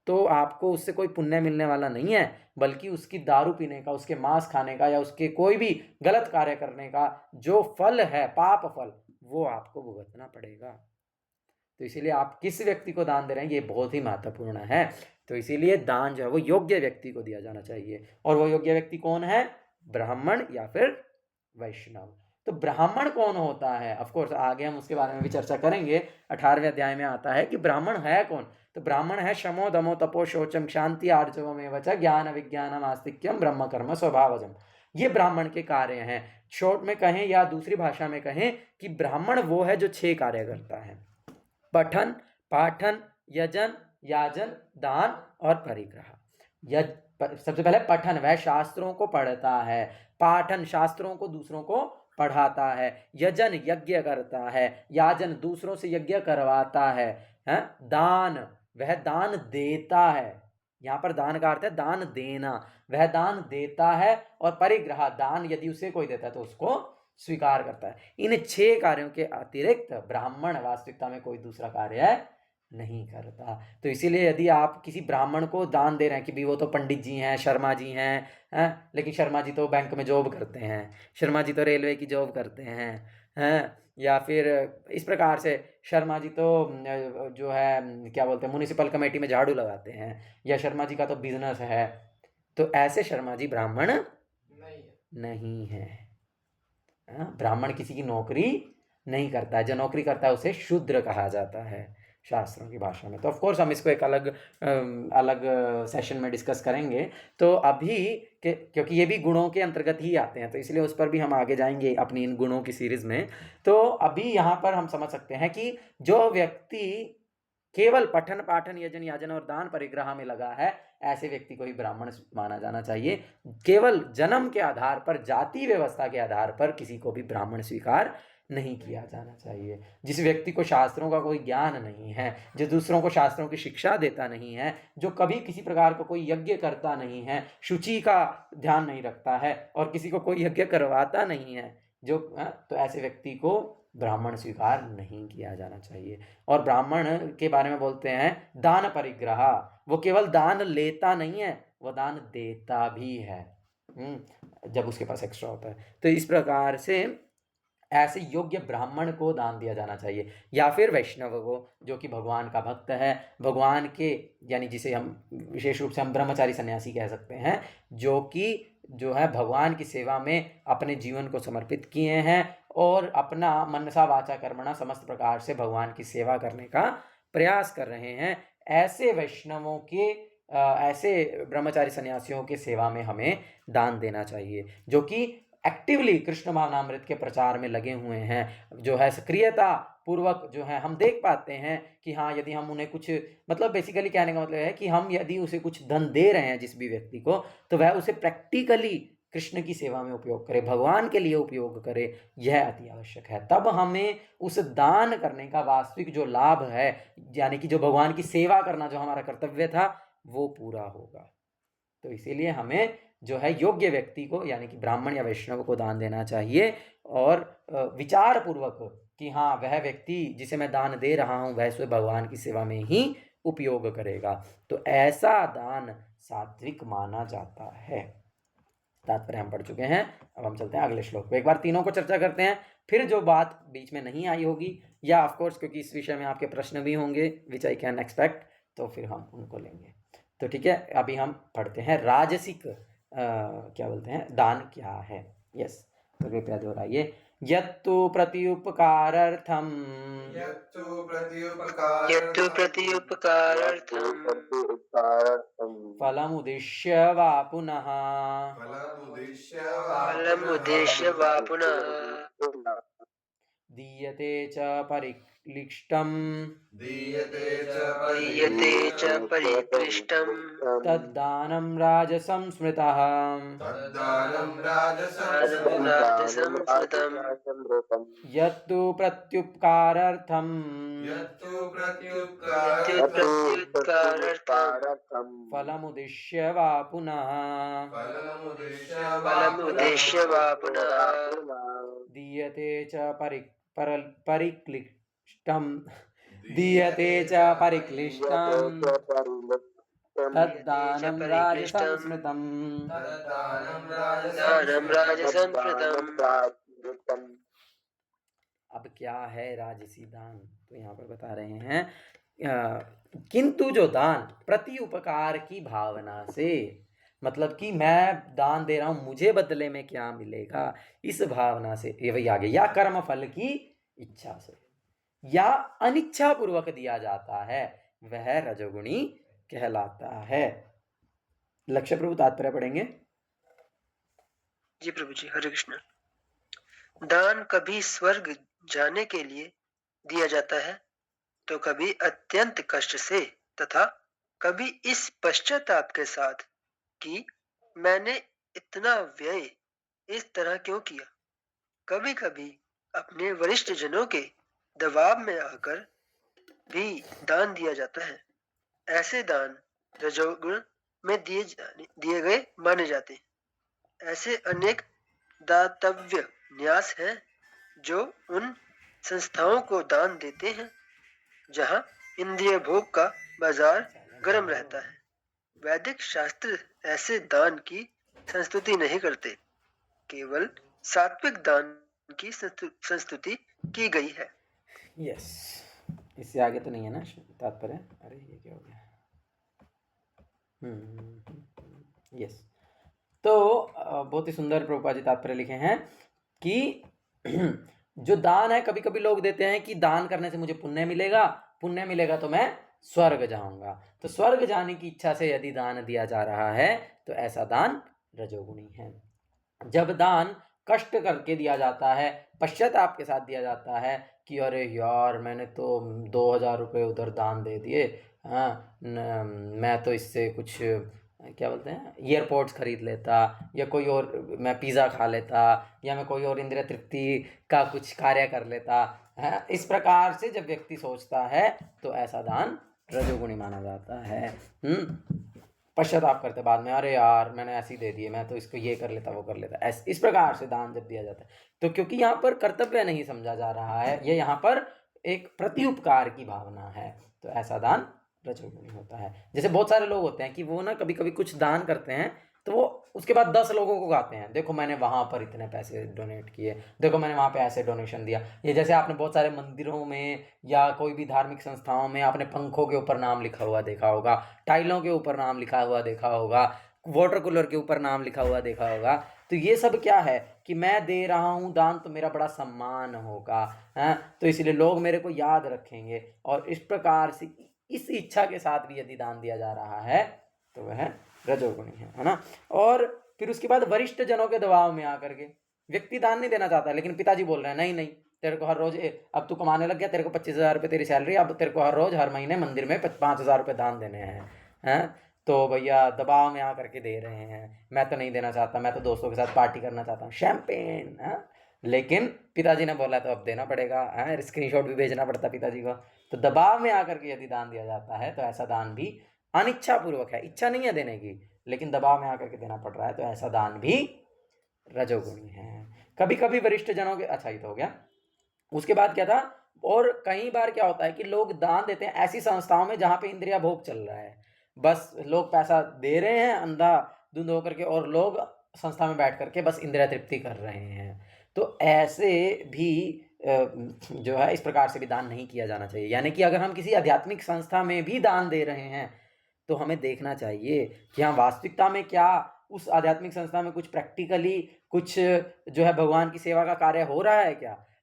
तो आपको उससे कोई पुण्य मिलने वाला नहीं है, बल्कि उसकी दारू पीने का, उसके मांस खाने का, या उसके कोई भी गलत कार्य करने का जो फल है, पाप फल, वो आपको भुगतना पड़ेगा। तो इसीलिए आप किस व्यक्ति को दान दे रहे हैं ये बहुत ही महत्वपूर्ण है। तो इसीलिए दान जो है वो योग्य व्यक्ति को दिया जाना चाहिए। और वो योग्य व्यक्ति कौन है? ब्राह्मण या फिर वैष्णव। तो ब्राह्मण कौन होता है? ऑफ कोर्स आगे हम उसके बारे में भी चर्चा करेंगे। 18वें अध्याय में आता है कि ब्राह्मण है कौन। तो ब्राह्मण है शमो दमो तपो शौचम क्षांति आर्जवमेव च ज्ञान विज्ञानम आस्तिक्यम ब्रह्म कर्म स्वभावजम। ये ब्राह्मण के कार्य हैं। शॉर्ट में कहें या दूसरी भाषा में कहें कि ब्राह्मण वो है जो 6 कार्य करता है: पठन, पाठन, यजन, याजन, दान और परिग्रह। सबसे पहले पठन, वह शास्त्रों को पढ़ता है। पाठन, शास्त्रों को दूसरों को पढ़ाता है। यजन, यज्ञ करता है। याजन, दूसरों से यज्ञ करवाता है। दान, वह दान देता है। यहाँ पर दान का अर्थ है दान देना, वह दान देता है। और परिग्रह, दान यदि उसे कोई देता है तो उसको स्वीकार करता है। इन 6 कार्यों के अतिरिक्त ब्राह्मण वास्तविकता में कोई दूसरा कार्य नहीं करता। तो इसीलिए यदि आप किसी ब्राह्मण को दान दे रहे हैं कि भी वो तो पंडित जी हैं, शर्मा जी हैं, लेकिन शर्मा जी तो बैंक में जॉब करते हैं, शर्मा जी तो रेलवे की जॉब करते हैं, या फिर इस प्रकार से शर्मा जी तो जो है क्या बोलते हैं म्युनिसिपल कमेटी में झाड़ू लगाते हैं, या शर्मा जी का तो बिजनेस है, तो ऐसे शर्मा जी ब्राह्मण नहीं है। ब्राह्मण किसी की नौकरी नहीं करता है, जो नौकरी करता है उसे शूद्र कहा जाता है शास्त्रों की भाषा में। तो ऑफ कोर्स हम इसको एक अलग सेशन में डिस्कस करेंगे। तो अभी क्योंकि ये भी गुणों के अंतर्गत ही आते हैं, तो इसलिए उस पर भी हम आगे जाएंगे अपनी इन गुणों की सीरीज में। तो अभी यहाँ पर हम समझ सकते हैं कि जो व्यक्ति केवल पठन, पाठन, यजन, याजन और दान परिग्रह में लगा है, ऐसे व्यक्ति को ही ब्राह्मण माना जाना चाहिए। केवल जन्म के आधार पर, जाति व्यवस्था के आधार पर किसी को भी ब्राह्मण स्वीकार नहीं किया जाना चाहिए। जिस व्यक्ति को शास्त्रों का कोई ज्ञान नहीं है, जो दूसरों को शास्त्रों की शिक्षा देता नहीं है, जो कभी किसी प्रकार का कोई यज्ञ करता नहीं है, शुचि का ध्यान नहीं रखता है और किसी को कोई यज्ञ करवाता नहीं है, तो ऐसे व्यक्ति को ब्राह्मण स्वीकार नहीं किया जाना चाहिए। और ब्राह्मण के बारे में बोलते हैं दान परिग्रह, वो केवल दान लेता नहीं है, वो दान देता भी है जब उसके पास एक्स्ट्रा होता है। तो इस प्रकार से ऐसे योग्य ब्राह्मण को दान दिया जाना चाहिए, या फिर वैष्णव को जो कि भगवान का भक्त है, भगवान के, यानी जिसे हम विशेष रूप से हम ब्रह्मचारी सन्यासी कह सकते हैं, जो कि जो है भगवान की सेवा में अपने जीवन को समर्पित किए हैं और अपना मनसा वाचा कर्मणा समस्त प्रकार से भगवान की सेवा करने का प्रयास कर रहे हैं। ऐसे वैष्णवों के ऐसे ब्रह्मचारी सन्यासियों के सेवा में हमें दान देना चाहिए, जो कि एक्टिवली कृष्ण भावनामृत के प्रचार में लगे हुए हैं, जो है सक्रियता पूर्वक जो है हम देख पाते हैं कि हाँ, यदि हम उन्हें कुछ, मतलब बेसिकली कहने का मतलब है कि हम यदि उसे कुछ धन दे रहे हैं जिस भी व्यक्ति को, तो वह उसे प्रैक्टिकली कृष्ण की सेवा में उपयोग करे, भगवान के लिए उपयोग करे, यह अति आवश्यक है। तब हमें उस दान करने का वास्तविक जो लाभ है, यानी कि जो भगवान की सेवा करना जो हमारा कर्तव्य था, वो पूरा होगा। तो इसीलिए हमें जो है योग्य व्यक्ति को, यानी कि ब्राह्मण या वैष्णव को दान देना चाहिए, और विचार पूर्वक कि हाँ, वह व्यक्ति जिसे मैं दान दे रहा हूँ वह स्वयं भगवान की सेवा में ही उपयोग करेगा। तो ऐसा दान सात्विक माना जाता है। तात्पर्य हम पढ़ चुके हैं। अब हम चलते हैं अगले श्लोक पे। एक बार तीनों को चर्चा करते हैं, फिर जो बात बीच में नहीं आई होगी या ऑफ कोर्स क्योंकि इस विषय में आपके प्रश्न भी होंगे विच आई कैन एक्सपेक्ट, तो फिर हम उनको लेंगे। तो ठीक है, अभी हम पढ़ते हैं राजसिक क्या बोलते हैं दान क्या है। यस, तो कृपया दोहराइए। यत्तु प्रत्युपकारार्थम यत्तु प्रत्युपकारार्थं फलमुद्दिश्य वा पुनः फलमुद्देश्य वा पुनः दीयते च परिक्लिष्टं दीयते च परिक्लिष्टं तद्दानं राजसंस्मृतः राजसंस्मृतं यत्तु प्रत्युपकारार्थं प्रत्युपकारार्थं फलमुद्दिश्य वा पुनः फलमुद्देश्य वा पुनः दीयते च परिक्लिष्टं दीयते च परिक्लिष्टं तद्दानं राजसंस्मृतम्। दानं राजसंस्मृतम्। अब क्या है राजसी दान, तो यहाँ पर बता रहे हैं किंतु जो दान प्रति उपकार की भावना से, मतलब कि मैं दान दे रहा हूं मुझे बदले में क्या मिलेगा, इस भावना से, ये वही आगे, या कर्म फल की इच्छा से या अनिच्छा पूर्वक दिया जाता है, वह रजोगुणी कहलाता है। लक्ष्य प्रभु तात्पर्य पढ़ेंगे। जी प्रभु जी, हरे कृष्ण। दान कभी स्वर्ग जाने के लिए दिया जाता है तो कभी अत्यंत कष्ट से तथा कभी इस पश्चाताप के साथ कि मैंने इतना व्यय इस तरह क्यों किया। कभी कभी अपने वरिष्ठ जनों के दबाव में आकर भी दान दिया जाता है। ऐसे दान रजोगुण में दिए गए माने जाते हैं। ऐसे अनेक दातव्य न्यास हैं जो उन संस्थाओं को दान देते हैं जहां इंद्रिय भोग का बाजार गर्म रहता है। वैदिक शास्त्र ऐसे दान की संस्तुति नहीं करते, केवल सात्विक दान की संस्तुति की गई है। यस, इससे आगे तो नहीं है ना तात्पर्य। अरे ये क्या हो गया। यस, तो बहुत ही सुंदर प्रभुपाद जी तात्पर्य लिखे हैं कि जो दान है, कभी कभी लोग देते हैं कि दान करने से मुझे पुण्य मिलेगा, पुण्य मिलेगा तो मैं स्वर्ग जाऊंगा। तो स्वर्ग जाने की इच्छा से यदि दान दिया जा रहा है तो ऐसा दान रजोगुणी है। जब दान कष्ट करके दिया जाता है, पश्चाताप के साथ दिया जाता है कि अरे यार मैंने तो 2000 रुपये उधर दान दे दिए, हाँ मैं तो इससे कुछ क्या बोलते हैं एयरपोर्ट्स खरीद लेता, या कोई और मैं पिज़्ज़ा खा लेता, या मैं कोई और इंद्रिय तृप्ति का कुछ कार्य कर लेता है। इस प्रकार से जब व्यक्ति सोचता है तो ऐसा दान रजोगुणी माना जाता है। पश्चाताप करते बाद में, अरे यार मैंने ऐसे ही दे दिए, मैं तो इसको ये कर लेता वो कर लेता, इस प्रकार से दान जब दिया जाता है तो क्योंकि यहाँ पर कर्तव्य नहीं समझा जा रहा है, ये यहाँ पर एक प्रत्युपकार की भावना है, तो ऐसा दान रजोगुणी होता है। जैसे बहुत सारे लोग होते हैं कि वो ना कभी कभी कुछ दान करते हैं तो वो उसके बाद 10 लोगों को गाते हैं, देखो मैंने वहाँ पर इतने पैसे डोनेट किए, देखो मैंने वहाँ पे ऐसे डोनेशन दिया। ये जैसे आपने बहुत सारे मंदिरों में या कोई भी धार्मिक संस्थाओं में आपने पंखों के ऊपर नाम लिखा हुआ देखा होगा, टाइलों के ऊपर नाम लिखा हुआ देखा होगा, वाटर कूलर के ऊपर नाम लिखा हुआ देखा होगा। तो ये सब क्या है कि मैं दे रहा हूँ दान तो मेरा बड़ा सम्मान होगा, है तो इसलिए लोग मेरे को याद रखेंगे, और इस प्रकार से इस इच्छा के साथ भी यदि दान दिया जा रहा है तो वह रजोगुणी है ना। और फिर उसके बाद वरिष्ठ जनों के दबाव में आकर के व्यक्ति दान नहीं देना चाहता, लेकिन पिताजी बोल रहे हैं नहीं नहीं तेरे को हर रोज अब तू कमाने लग गया, तेरे को 25,000 रुपये तेरी सैलरी, अब तेरे को हर रोज हर महीने मंदिर में 5,000 रुपये दान देने हैं, तो भैया दबाव में आकर के दे रहे हैं। मैं तो नहीं देना चाहता, मैं तो दोस्तों के साथ पार्टी करना चाहता हूँ, शैम्पेन, लेकिन पिताजी ने बोला तो अब देना पड़ेगा, स्क्रीनशॉट भी भेजना पड़ता पिताजी को। तो दबाव में आकर के यदि दान दिया जाता है तो ऐसा दान भी अनिच्छा पूर्वक है, इच्छा नहीं है देने की लेकिन दबाव में आकर के देना पड़ रहा है, तो ऐसा दान भी रजोगुणी है। कभी कभी वरिष्ठ जनों के, अच्छा ये तो हो गया। उसके बाद क्या था, और कई बार क्या होता है कि लोग दान देते हैं ऐसी संस्थाओं में जहाँ पे इंद्रिया भोग चल रहा है, बस लोग पैसा दे रहे हैं अंधाधुंध होकर के और लोग संस्था में बैठ करके बस इंद्रिया तृप्ति कर रहे हैं। तो ऐसे भी जो है इस प्रकार से भी दान नहीं किया जाना चाहिए। यानी कि अगर हम किसी आध्यात्मिक संस्था में भी दान दे रहे हैं तो हमें देखना चाहिए कि हाँ वास्तविकता में क्या उस आध्यात्मिक संस्था में कुछ प्रैक्टिकली कुछ जो है भगवान की सेवा का कार्य हो रहा है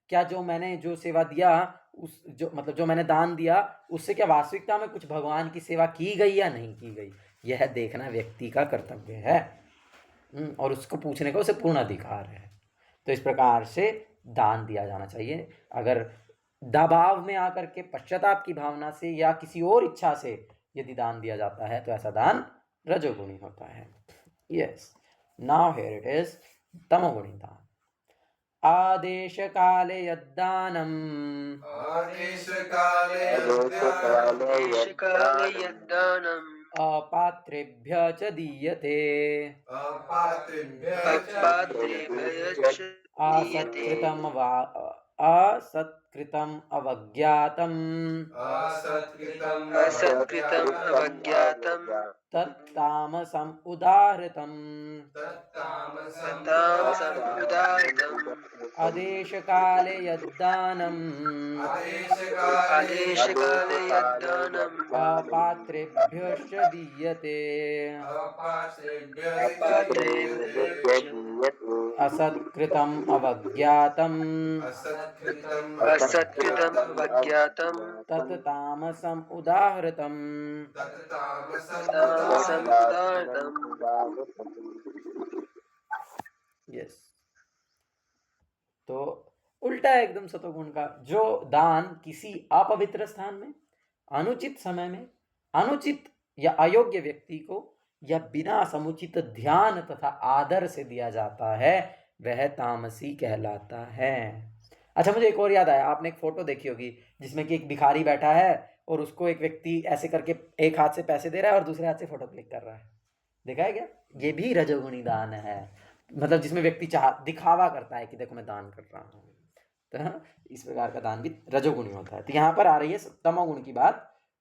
क्या जो मैंने जो सेवा दिया उस जो मतलब जो मैंने दान दिया उससे क्या वास्तविकता में कुछ भगवान की सेवा की गई या नहीं की गई, यह देखना व्यक्ति का कर्तव्य है। और उसको पूछने का उसे पूर्ण अधिकार है। तो इस प्रकार से दान दिया जाना चाहिए। अगर दबाव में आकर के पश्चाताप की भावना से या किसी और इच्छा से यदि दान दिया जाता है तो ऐसा दान रजोगुणी होता है। Yes, now here it is तमोगुणी दान। आदेश काले यद्दानम अपात्रेभ्य च दीयते असत्कृतम् अवज्ञातम् तत्तामसम् उदाहृतम् आदेशकाले यद्दानम् अपात्रेभ्यश्च दीयते असत्कृतम् अवज्ञातम् तत् तामसम् उदाहृतम्। यस, तो उल्टा है एकदम सतोगुण का। जो दान किसी अपवित्र स्थान में, अनुचित समय में, अनुचित या अयोग्य व्यक्ति को या बिना समुचित ध्यान तथा आदर से दिया जाता है वह तामसी कहलाता है। अच्छा, मुझे एक और याद आया, आपने एक फोटो देखी होगी जिसमें कि एक भिखारी बैठा है और उसको एक व्यक्ति ऐसे करके एक हाथ से पैसे दे रहा है और दूसरे हाथ से फोटो क्लिक कर रहा है। देखा है क्या? ये भी रजोगुणी दान है। मतलब जिसमें व्यक्ति दिखावा करता है कि देखो मैं दान कर रहा हूँ, तो इस प्रकार का दान भी रजोगुणी होता है। तो यहाँ पर आ रही है तमोगुण की बात।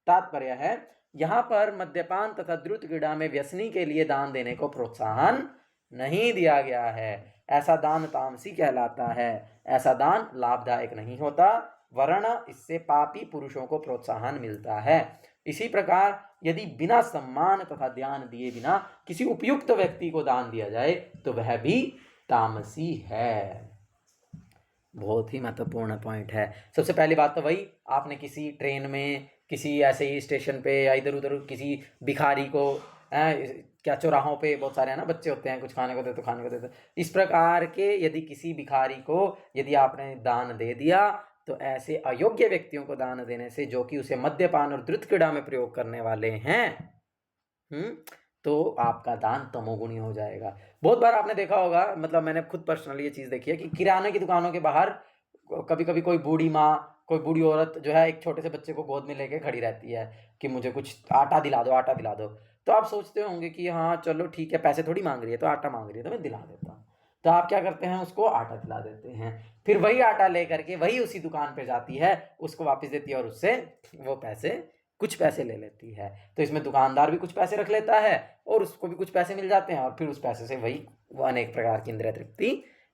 तात्पर्य है यहाँ पर मद्यपान तथा द्रुत क्रीड़ा में व्यसनी के लिए दान देने को प्रोत्साहन नहीं दिया गया है। ऐसा दान तामसी कहलाता है। ऐसा दान लाभदायक नहीं होता, वरन इससे पापी पुरुषों को प्रोत्साहन मिलता है। इसी प्रकार यदि बिना सम्मान तथा ध्यान दिए बिना किसी उपयुक्त व्यक्ति को दान दिया जाए तो वह भी तामसी है। बहुत ही महत्वपूर्ण पॉइंट है। सबसे पहली बात तो वही, आपने किसी ट्रेन में, किसी ऐसे ही स्टेशन पे या इधर उधर किसी भिखारी को, क्या चौराहों पे बहुत सारे है ना बच्चे होते हैं, कुछ खाने को दे तो खाने को दे दो, इस प्रकार के यदि किसी भिखारी को यदि आपने दान दे दिया तो ऐसे अयोग्य व्यक्तियों को दान देने से, जो कि उसे मद्यपान और द्रुत क्रीड़ा में प्रयोग करने वाले हैं, तो आपका दान तमोगुणी हो जाएगा। बहुत बार आपने देखा होगा, मतलब मैंने खुद पर्सनली ये चीज़ देखी है कि किराने की दुकानों के बाहर कभी कभी कोई बूढ़ी माँ, कोई बूढ़ी औरत जो है एक छोटे से बच्चे को गोद में लेके खड़ी रहती है कि मुझे कुछ आटा दिला दो, आटा दिला दो। तो आप सोचते होंगे कि हाँ चलो ठीक है, पैसे थोड़ी मांग रही है तो आटा मांग रही है तो मैं दिला देता हूँ। तो आप क्या करते हैं, उसको आटा दिला देते हैं। फिर वही आटा लेकर के वही उसी दुकान पे जाती है, उसको वापस देती है और उससे वो कुछ पैसे ले लेती है। तो इसमें दुकानदार भी कुछ पैसे रख लेता है और उसको भी कुछ पैसे मिल जाते हैं और फिर उस पैसे से वही वो अनेक प्रकार की इंद्रिय तृप्ति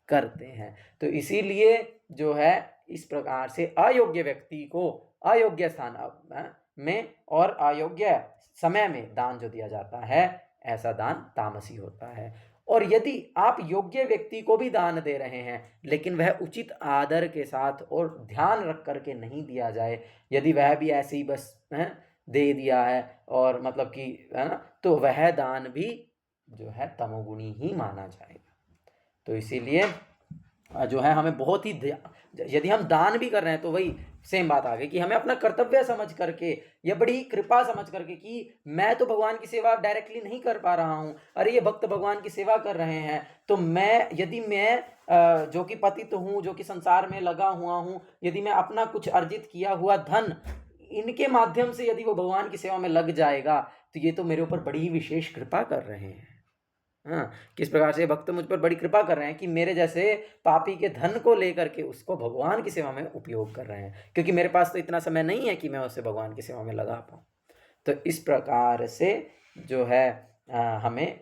करते हैं। तो इसीलिए जो है इस प्रकार से अयोग्य व्यक्ति को अयोग्य स्थान में और अयोग्य समय में दान जो दिया जाता है, ऐसा दान तामसी होता है। और यदि आप योग्य व्यक्ति को भी दान दे रहे हैं लेकिन वह उचित आदर के साथ और ध्यान रख करके नहीं दिया जाए, यदि वह भी ऐसे ही बस दे दिया है और मतलब कि है ना, तो वह दान भी जो है तमोगुणी ही माना जाएगा। तो इसीलिए जो है हमें बहुत ही, यदि हम दान भी कर रहे हैं तो वही सेम बात आ गई कि हमें अपना कर्तव्य समझ करके या बड़ी कृपा समझ करके कि मैं तो भगवान की सेवा डायरेक्टली नहीं कर पा रहा हूँ, अरे ये भक्त भगवान की सेवा कर रहे हैं, तो यदि मैं जो कि पतित हूँ, जो कि संसार में लगा हुआ हूँ, यदि मैं अपना कुछ अर्जित किया हुआ धन इनके माध्यम से यदि वो भगवान की सेवा में लग जाएगा तो ये तो मेरे ऊपर बड़ी ही विशेष कृपा कर रहे हैं। हाँ, किस प्रकार से भक्त मुझ पर बड़ी कृपा कर रहे हैं कि मेरे जैसे पापी के धन को लेकर के उसको भगवान की सेवा में उपयोग कर रहे हैं, क्योंकि मेरे पास तो इतना समय नहीं है कि मैं उसे भगवान की सेवा में लगा पाऊँ। तो इस प्रकार से जो है हमें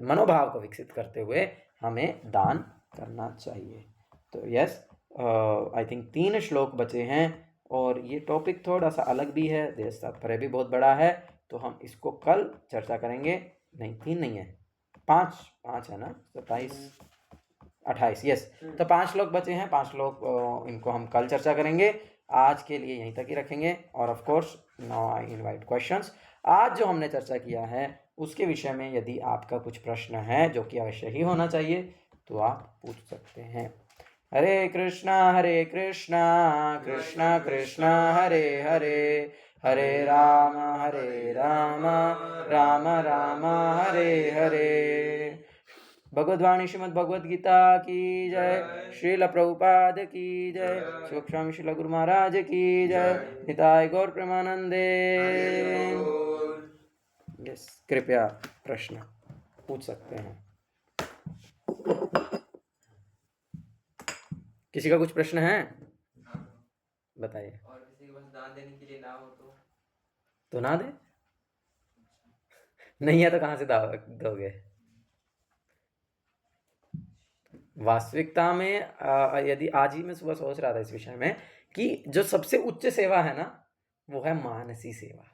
मनोभाव को विकसित करते हुए हमें दान करना चाहिए। तो यस, आई थिंक 3 श्लोक बचे हैं और ये टॉपिक थोड़ा सा अलग भी है, देश तात्पर्य भी बहुत बड़ा है, तो हम इसको कल चर्चा करेंगे। नहीं 3 नहीं है, 5 है ना, 27 28, यस। तो 5 श्लोक बचे हैं, 5 श्लोक इनको हम कल चर्चा करेंगे। आज के लिए यहीं तक ही रखेंगे और of course now I invite questions. आज जो हमने चर्चा किया है उसके विषय में यदि आपका कुछ प्रश्न है, जो कि अवश्य ही होना चाहिए, तो आप पूछ सकते हैं। हरे कृष्णा कृष्णा कृष्णा हरे हरे, हरे राम राम राम हरे हरे। भगवद्वाणी श्रीमद् भगवद गीता की जय, श्रील प्रभुपाद की जय, शिवक्षामी श्रील गुरु महाराज की जय, निताय गौर प्रेमानंदे। यस, कृपया प्रश्न पूछ सकते हैं। किसी का कुछ प्रश्न है? बताइए। और किसी के पास दान देने के लिए ना हो तो ना दे, नहीं है तो कहाँ से दोगे? वास्तविकता में यदि आज ही मैं सुबह सोच रहा था इस विषय में कि जो सबसे उच्च सेवा है ना, वो है मानसी सेवा।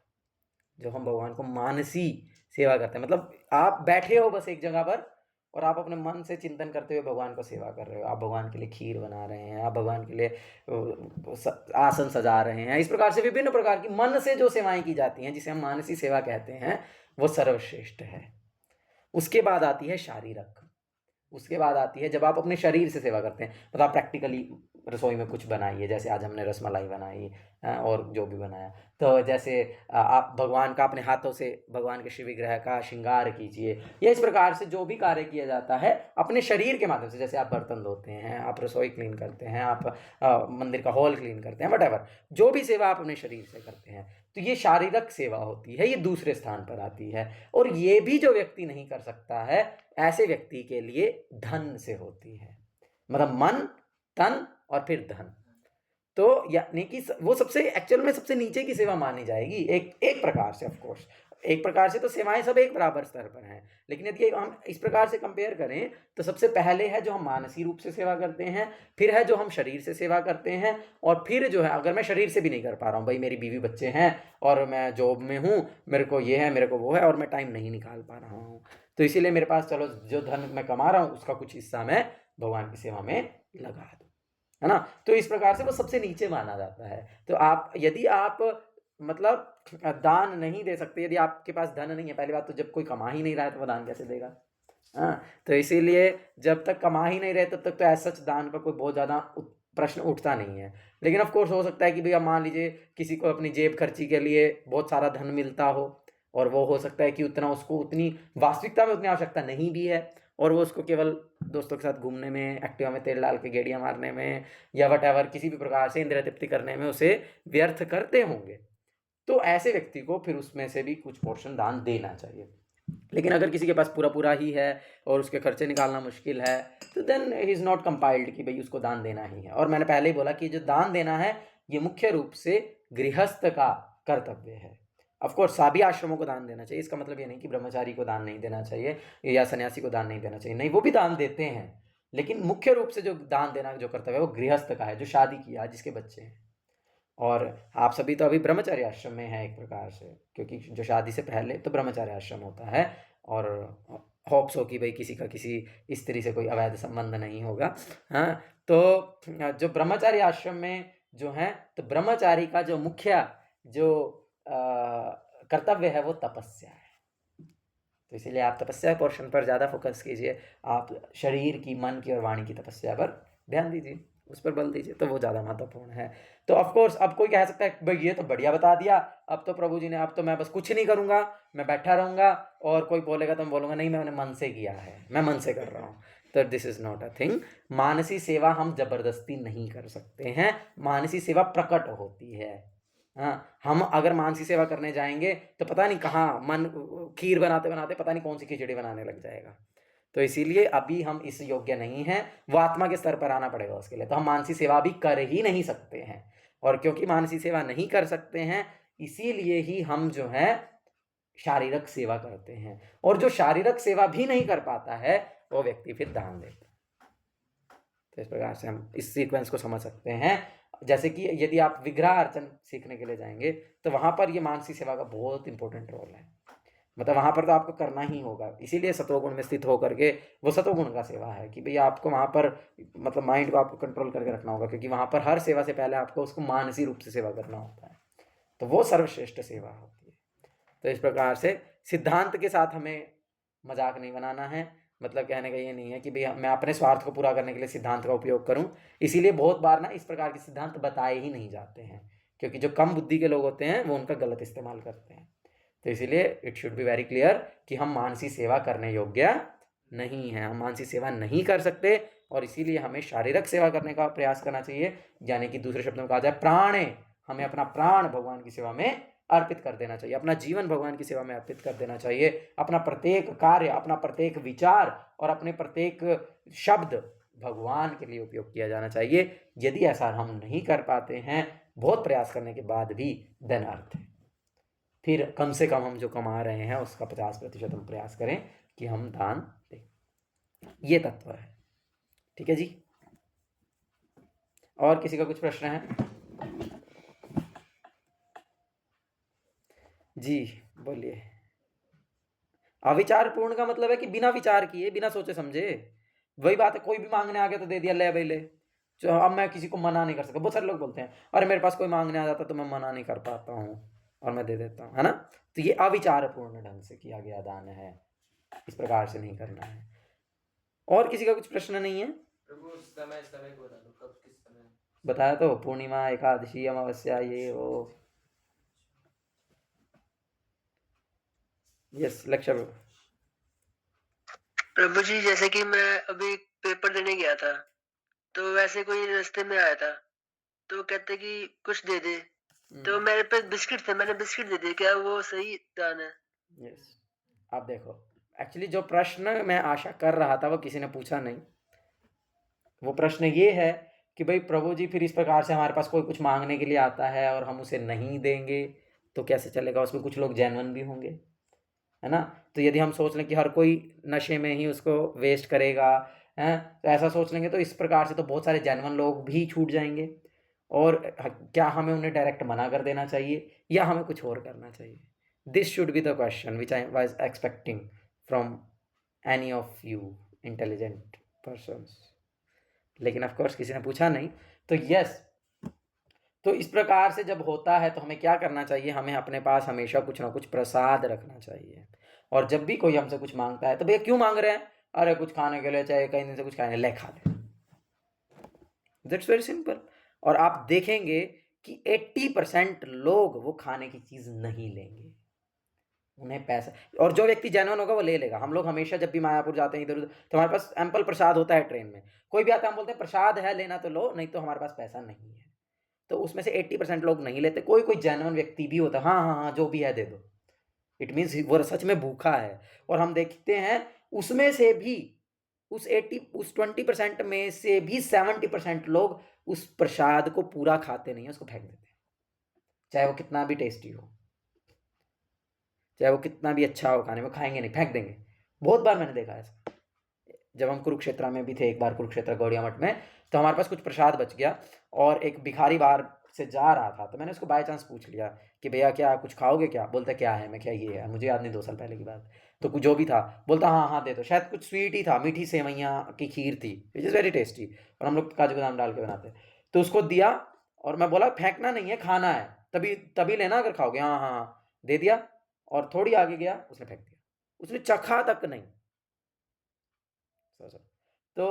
जो हम भगवान को मानसी सेवा करते हैं, मतलब आप बैठे हो बस एक जगह पर और आप अपने मन से चिंतन करते हुए भगवान को सेवा कर रहे हो। आप भगवान के लिए खीर बना रहे हैं, आप भगवान के लिए आसन सजा रहे हैं। इस प्रकार से विभिन्न प्रकार की मन से जो सेवाएं की जाती हैं, जिसे हम मानसी सेवा कहते हैं, वो सर्वश्रेष्ठ है। उसके बाद आती है शारीरिक, उसके बाद आती है जब आप अपने शरीर से सेवा करते हैं, मतलब आप प्रैक्टिकली रसोई में कुछ बनाइए, जैसे आज हमने रसमलाई बनाई और जो भी बनाया, तो जैसे आप भगवान का अपने हाथों से भगवान के शिव विग्रह का श्रृंगार कीजिए, या इस प्रकार से जो भी कार्य किया जाता है अपने शरीर के माध्यम से, जैसे आप बर्तन धोते हैं, आप रसोई क्लीन करते हैं, आप मंदिर का हॉल क्लीन करते हैं, वट जो भी सेवा आप अपने शरीर से करते हैं, तो ये शारीरिक सेवा होती है, ये दूसरे स्थान पर आती है। और ये भी जो व्यक्ति नहीं कर सकता है, ऐसे व्यक्ति के लिए धन से होती है, मतलब मन, तन और फिर धन। तो यानी कि वो सबसे एक्चुअल में सबसे नीचे की सेवा मानी जाएगी एक प्रकार से। ऑफ कोर्स एक प्रकार से तो सेवाएं सब एक बराबर स्तर पर हैं, लेकिन यदि हम इस प्रकार से कंपेयर करें तो सबसे पहले है जो हम मानसिक रूप से सेवा करते हैं, फिर है जो हम शरीर से सेवा करते हैं, और फिर जो है अगर मैं शरीर से भी नहीं कर पा रहा हूँ, भाई मेरी बीवी बच्चे हैं और मैं जॉब में हूँ, मेरे को ये है, मेरे को वो है, और मैं टाइम नहीं निकाल पा रहा हूँ, तो इसीलिए मेरे पास चलो जो धन मैं कमा रहा हूँ उसका कुछ हिस्सा मैं भगवान की सेवा में लगा दूँ, है ना। तो इस प्रकार से वो सबसे नीचे माना जाता है। तो आप यदि आप मतलब दान नहीं दे सकते, यदि आपके पास धन नहीं है, पहली बात तो जब कोई कमा ही नहीं रहा है तो वो दान कैसे देगा? हाँ, तो इसीलिए जब तक कमा ही नहीं रहे तब तक तो ऐसा दान का कोई बहुत ज़्यादा प्रश्न उठता नहीं है। लेकिन ऑफ कोर्स हो सकता है कि भैया मान लीजिए किसी को अपनी जेब खर्ची के लिए बहुत सारा धन मिलता हो, और वो हो सकता है कि उतना उसको उतनी वास्तविकता में उतनी आवश्यकता नहीं भी है, और वो उसको केवल दोस्तों के साथ घूमने में, एक्टिवा में तेल डाल के गेड़ियाँ मारने में, या वटएवर किसी भी प्रकार से इंद्रिय तृप्ति करने में उसे व्यर्थ करते होंगे, तो ऐसे व्यक्ति को फिर उसमें से भी कुछ पोर्शन दान देना चाहिए। लेकिन अगर किसी के पास पूरा ही है और उसके खर्चे निकालना मुश्किल है, तो then he is not compiled कि भाई उसको दान देना ही है। और मैंने पहले ही बोला कि जो दान देना है ये मुख्य रूप से गृहस्थ का कर्तव्य है। ऑफ कोर्स सभी आश्रमों को दान देना चाहिए, इसका मतलब ये नहीं कि ब्रह्मचारी को दान नहीं देना चाहिए या सन्यासी को दान नहीं देना चाहिए, नहीं, वो भी दान देते हैं, लेकिन मुख्य रूप से जो दान देना जो कर्तव्य है वो गृहस्थ का है, जो शादी किया, जिसके बच्चे हैं। और आप सभी तो अभी ब्रह्मचार्य आश्रम में हैं एक प्रकार से, क्योंकि जो शादी से पहले तो ब्रह्मचार्य आश्रम होता है, और होप्स हो कि भाई किसी का किसी स्त्री से कोई अवैध संबंध नहीं होगा। हाँ, तो जो ब्रह्मचार्य आश्रम में जो है, तो ब्रह्मचारी का जो मुख्य जो कर्तव्य है वो तपस्या है। तो इसीलिए आप तपस्या पोर्शन पर ज़्यादा फोकस कीजिए, आप शरीर की, मन की और वाणी की तपस्या पर ध्यान दीजिए, उस पर बल दीजिए, तो वो ज़्यादा महत्वपूर्ण है। तो ऑफ कोर्स अब कोई कह सकता है भाई ये तो बढ़िया बता दिया, अब तो प्रभु जी ने, अब तो मैं बस कुछ नहीं करूँगा, मैं बैठा रहूँगा, और कोई बोलेगा तो मैं बोलूँगा नहीं मैंने मन से किया है, मैं मन से कर रहा हूँ। तो this is not a thing. Mansi सेवा हम जबरदस्ती नहीं कर सकते हैं, मानसी सेवा प्रकट होती है। हाँ, हम अगर मानसी सेवा करने जाएंगे तो पता नहीं कहाँ मन खीर बनाते बनाते पता नहीं कौन सी खिचड़ी बनाने लग जाएगा। तो इसीलिए अभी हम इस योग्य नहीं हैं, वो आत्मा के स्तर पर आना पड़ेगा उसके लिए, तो हम मानसी सेवा भी कर ही नहीं सकते हैं। और क्योंकि मानसी सेवा नहीं कर सकते हैं, इसीलिए ही हम जो है शारीरिक सेवा करते हैं, और जो शारीरिक सेवा भी नहीं कर पाता है वो व्यक्ति फिर दान देता है। तो इस प्रकार से हम इस सीक्वेंस को समझ सकते हैं। जैसे कि यदि आप विग्रह अर्चन सीखने के लिए जाएंगे तो वहाँ पर ये मानसी सेवा का बहुत इंपॉर्टेंट रोल है। मतलब वहाँ पर तो आपको करना ही होगा, इसीलिए सत्वगुण में स्थित होकर के वो सत्वगुण का सेवा है कि भैया आपको वहाँ पर मतलब माइंड को आपको कंट्रोल करके रखना होगा, क्योंकि वहाँ पर हर सेवा से पहले आपको उसको मानसी रूप से सेवा करना होता है, तो वो सर्वश्रेष्ठ सेवा होती है। तो इस प्रकार से सिद्धांत के साथ हमें मजाक नहीं बनाना है। मतलब कहने का ये नहीं है कि भैया मैं अपने स्वार्थ को पूरा करने के लिए सिद्धांत का उपयोग करूं, इसीलिए बहुत बार ना इस प्रकार के सिद्धांत बताए ही नहीं जाते हैं, क्योंकि जो कम बुद्धि के लोग होते हैं वो उनका गलत इस्तेमाल करते हैं। तो इसीलिए it should be very clear कि हम मानसी सेवा करने योग्य नहीं है, हम मानसी सेवा नहीं कर सकते, और इसीलिए हमें शारीरिक सेवा करने का प्रयास करना चाहिए, यानी कि दूसरे शब्दों में कहा जाए प्राणे, हमें अपना प्राण भगवान की सेवा में अर्पित कर देना चाहिए, अपना जीवन भगवान की सेवा में अर्पित कर देना चाहिए, अपना प्रत्येक कार्य, अपना प्रत्येक विचार और अपने प्रत्येक शब्द भगवान के लिए उपयोग किया जाना चाहिए। यदि ऐसा हम नहीं कर पाते हैं बहुत प्रयास करने के बाद भी, देन अर्थ है फिर कम से कम हम जो कमा रहे हैं उसका 50% हम प्रयास करें कि हम दान दें। ये तत्व है। ठीक है जी। और किसी का कुछ प्रश्न है? जी बोलिए। अविचार पूर्ण का मतलब है कि बिना विचार किए, बिना सोचे समझे। वही बात है, कोई भी मांगने आ गया तो दे दिया, ले भाई ले। जो अब मैं किसी को मना नहीं कर सकता। बहुत सारे लोग बोलते हैं अरे मेरे पास कोई मांगने आ जाता तो मैं मना नहीं कर पाता हूँ और मैं दे देता हूँ, है ना। तो ये अविचार पूर्ण ढंग से किया गया दान है, इस प्रकार से नहीं करना है। और किसी का कुछ प्रश्न नहीं है? प्रभु समय समय को बता दो, कब किस समय? बताया तो, पूर्णिमा, एकादशी, अमावस्या, ये वो। यस लक्ष्य। प्रभु जी, जैसे कि मैं अभी पेपर देने गया था, तो वैसे कोई रास्ते में आया था, तो कहते कि कुछ दे दे, तो मेरे पे बिस्किट थे, मैंने बिस्किट दे दिए, क्या वो सही दान है? यस। आप देखो, एक्चुअली जो प्रश्न मैं आशा कर रहा था वो किसी ने पूछा नहीं। वो प्रश्न ये है कि भाई प्रभु जी फिर इस प्रकार से हमारे पास कोई कुछ मांगने के लिए आता है और हम उसे नहीं देंगे तो कैसे चलेगा। उसमें कुछ लोग जेन्युइन भी होंगे, है ना। तो यदि हम सोच लें कि हर कोई नशे में ही उसको वेस्ट करेगा, हैं, तो ऐसा सोच लेंगे तो इस प्रकार से तो बहुत सारे जेन्युइन लोग भी छूट जाएंगे। और क्या हमें उन्हें डायरेक्ट मना कर देना चाहिए या हमें कुछ और करना चाहिए? This should be the question which I was expecting from any of you intelligent persons. लेकिन ऑफ कोर्स किसी ने पूछा नहीं। तो यस, तो इस प्रकार से जब होता है तो हमें क्या करना चाहिए? हमें अपने पास हमेशा कुछ ना कुछ प्रसाद रखना चाहिए। और जब भी कोई हमसे कुछ मांगता है तो भैया क्यों मांग रहे हैं? अरे कुछ खाने के लिए, चाहे कहीं दिन से कुछ खाने, ले खा ले। That's very simple. और आप देखेंगे कि 80% लोग वो खाने की चीज नहीं लेंगे, उन्हें पैसा। और जो व्यक्ति जेन्युइन होगा वो ले लेगा। हम लोग हमेशा जब भी मायापुर जाते हैं इधर उधर तो हमारे पास एम्पल प्रसाद होता है। ट्रेन में कोई भी आता है हम बोलते हैं प्रसाद है लेना तो लो, नहीं तो हमारे पास पैसा नहीं है। तो उसमें से 80% लोग नहीं लेते। कोई कोई जेन्युइन व्यक्ति भी होता है, हाँ हाँ हाँ जो भी है दे दो। इट मीन्स वो सच में भूखा है। और हम देखते हैं उसमें से भी उस 20% में से भी 70% लोग उस प्रसाद को पूरा खाते नहीं है, उसको फेंक देते हैं। चाहे वो कितना भी टेस्टी हो, चाहे वो कितना भी अच्छा हो खाने में, खाएंगे नहीं, फेंक देंगे। बहुत बार मैंने देखा ऐसा। जब हम कुरुक्षेत्र में भी थे एक बार, कुरुक्षेत्र गौड़िया मठ में, तो हमारे पास कुछ प्रसाद बच गया और एक भिखारी बाहर से जा रहा था। तो मैंने उसको बाय चांस पूछ लिया कि भैया क्या कुछ खाओगे क्या? बोलता क्या है? मैं क्या ये है, मुझे याद नहीं, 2 साल पहले की बात। तो कुछ जो भी था बोलता हाँ हाँ दे दो। शायद कुछ स्वीट ही था, मीठी सेवैयाँ की खीर थी विच इज़ वेरी टेस्टी, और हम लोग काजू बादाम डाल के बनाते। तो उसको दिया और मैं बोला फेंकना नहीं है, खाना है, तभी तभी लेना अगर खाओगे। हाँ हाँ हाँ, दे दिया। और थोड़ी आगे गया, उसने फेंक दिया, उसने चखा तक नहीं। तो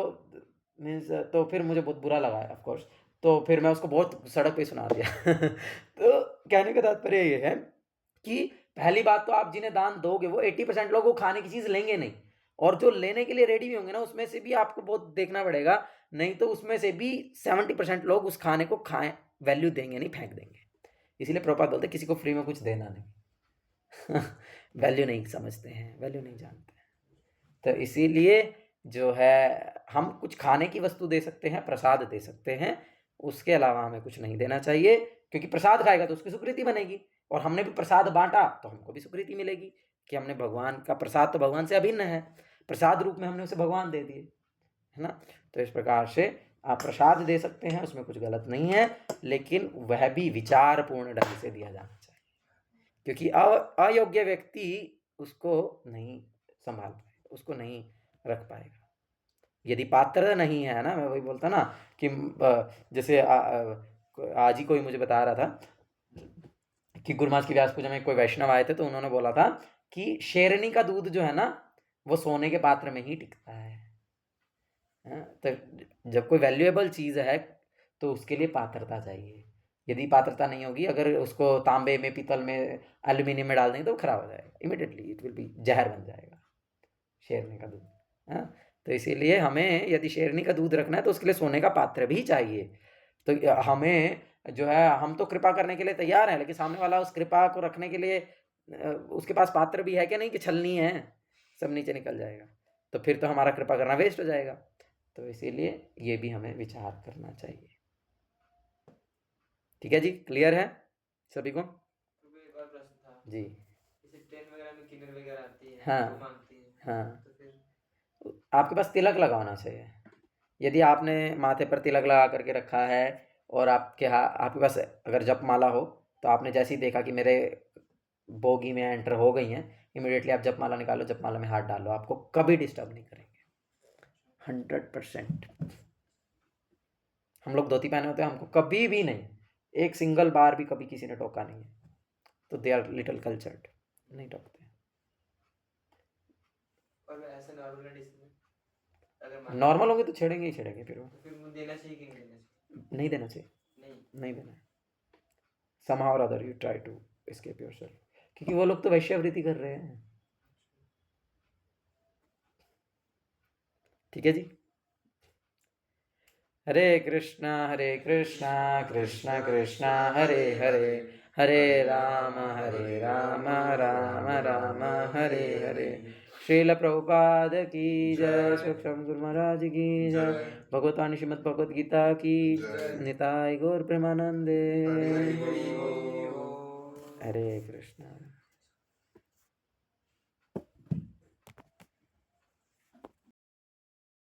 मीन्स तो फिर मुझे बहुत बुरा लगा ऑफ कोर्स। तो फिर मैं उसको बहुत सड़क पे सुना दिया। तो कहने का तात्पर्य ये है कि पहली बात तो आप जिन्हें दान दोगे वो 80% लोग वो खाने की चीज़ लेंगे नहीं, और जो लेने के लिए रेडी भी होंगे ना उसमें से भी आपको बहुत देखना पड़ेगा, नहीं तो उसमें से भी 70% लोग उस खाने को खाएं, वैल्यू देंगे नहीं, फेंक देंगे। इसीलिए प्रभुपाद बोलते किसी को फ्री में कुछ देना नहीं। वैल्यू नहीं समझते हैं, वैल्यू नहीं जानते हैं। तो इसीलिए जो है हम कुछ खाने की वस्तु दे सकते हैं, प्रसाद दे सकते हैं, उसके अलावा हमें कुछ नहीं देना चाहिए, क्योंकि प्रसाद खाएगा तो उसकी सुकृति बनेगी, और हमने भी प्रसाद बांटा तो हमको भी सुकृति मिलेगी कि हमने भगवान का प्रसाद, तो भगवान से अभिन्न है, प्रसाद रूप में हमने उसे भगवान दे दिए, है ना। तो इस प्रकार से आप प्रसाद दे सकते हैं, उसमें कुछ गलत नहीं है, लेकिन वह भी विचारपूर्ण ढंग से दिया जाना चाहिए, क्योंकि अयोग्य व्यक्ति उसको नहीं संभाल पाएगा, उसको नहीं रख पाएगा। यदि पात्र नहीं है ना, मैं वही बोलता ना कि जैसे आज ही कोई मुझे बता रहा था कि गुरुमास की व्यास पूजा में कोई वैष्णव आए थे, तो उन्होंने बोला था कि शेरनी का दूध जो है ना वो सोने के पात्र में ही टिकता है। तो जब कोई वैल्यूएबल चीज़ है तो उसके लिए पात्रता चाहिए। यदि पात्रता नहीं होगी, अगर उसको तांबे में, पीतल में, एल्यूमिनियम में डाल देंगे तो खराब हो जाएगा, इमिडिएटली इट विल बी जहर बन जाएगा शेरनी का दूध। तो इसीलिए हमें यदि शेरनी का दूध रखना है तो उसके लिए सोने का पात्र भी चाहिए। तो हमें जो है, हम तो कृपा करने के लिए तैयार हैं, लेकिन सामने वाला उस कृपा को रखने के लिए उसके पास पात्र भी है कि नहीं, कि छलनी है, सब नीचे निकल जाएगा, तो फिर तो हमारा कृपा करना वेस्ट हो जाएगा। तो इसीलिए ये भी हमें विचार करना चाहिए। ठीक है जी, क्लियर है सभी को? एक और प्रश्न था जी। जैसे ट्रेन वगैरह में किन्नर वगैरह आती है, हाँ, वो मांगती है, हाँ, तो फिर आपके पास तिलक लगाना चाहिए। यदि आपने माथे पर तिलक लगा करके रखा है और आपके पास अगर जप माला हो, तो आपने जैसे ही देखा कि मेरे बोगी में एंटर हो गई हैं, इमिडिएटली आप जप माला निकालो, जप माला में हाथ डालो, आपको कभी डिस्टर्ब नहीं करेंगे। 100% हम लोग धोती पहने होते हैं, हमको कभी भी नहीं, एक सिंगल बार भी कभी किसी ने टोका नहीं है, तो दे आर लिटिल कल्चर्ड, नहीं टोकते। और ऐसे नॉर्मल कंडीशन में अगर नॉर्मल होंगे तो छेड़ेंगे ही छेड़ेंगे, फिर वो तो फिर मुझे देना चाहिए कि नहीं देना चाहिए? नहीं देना चाहिए, नहीं देना है। somehow or other you try to escape yourself, क्योंकि वो लोग तो वैश्यवृत्ति कर रहे हैं। ठीक है जी। हरे कृष्णा कृष्णा कृष्णा हरे हरे, हरे राम राम राम हरे हरे। श्रील प्रभुपाद की जय, श्री गुरु महाराज की जय, भगवतानी श्रीमद् भगवद गीता की निताय गौर प्रेमानंदे। हरे कृष्णा।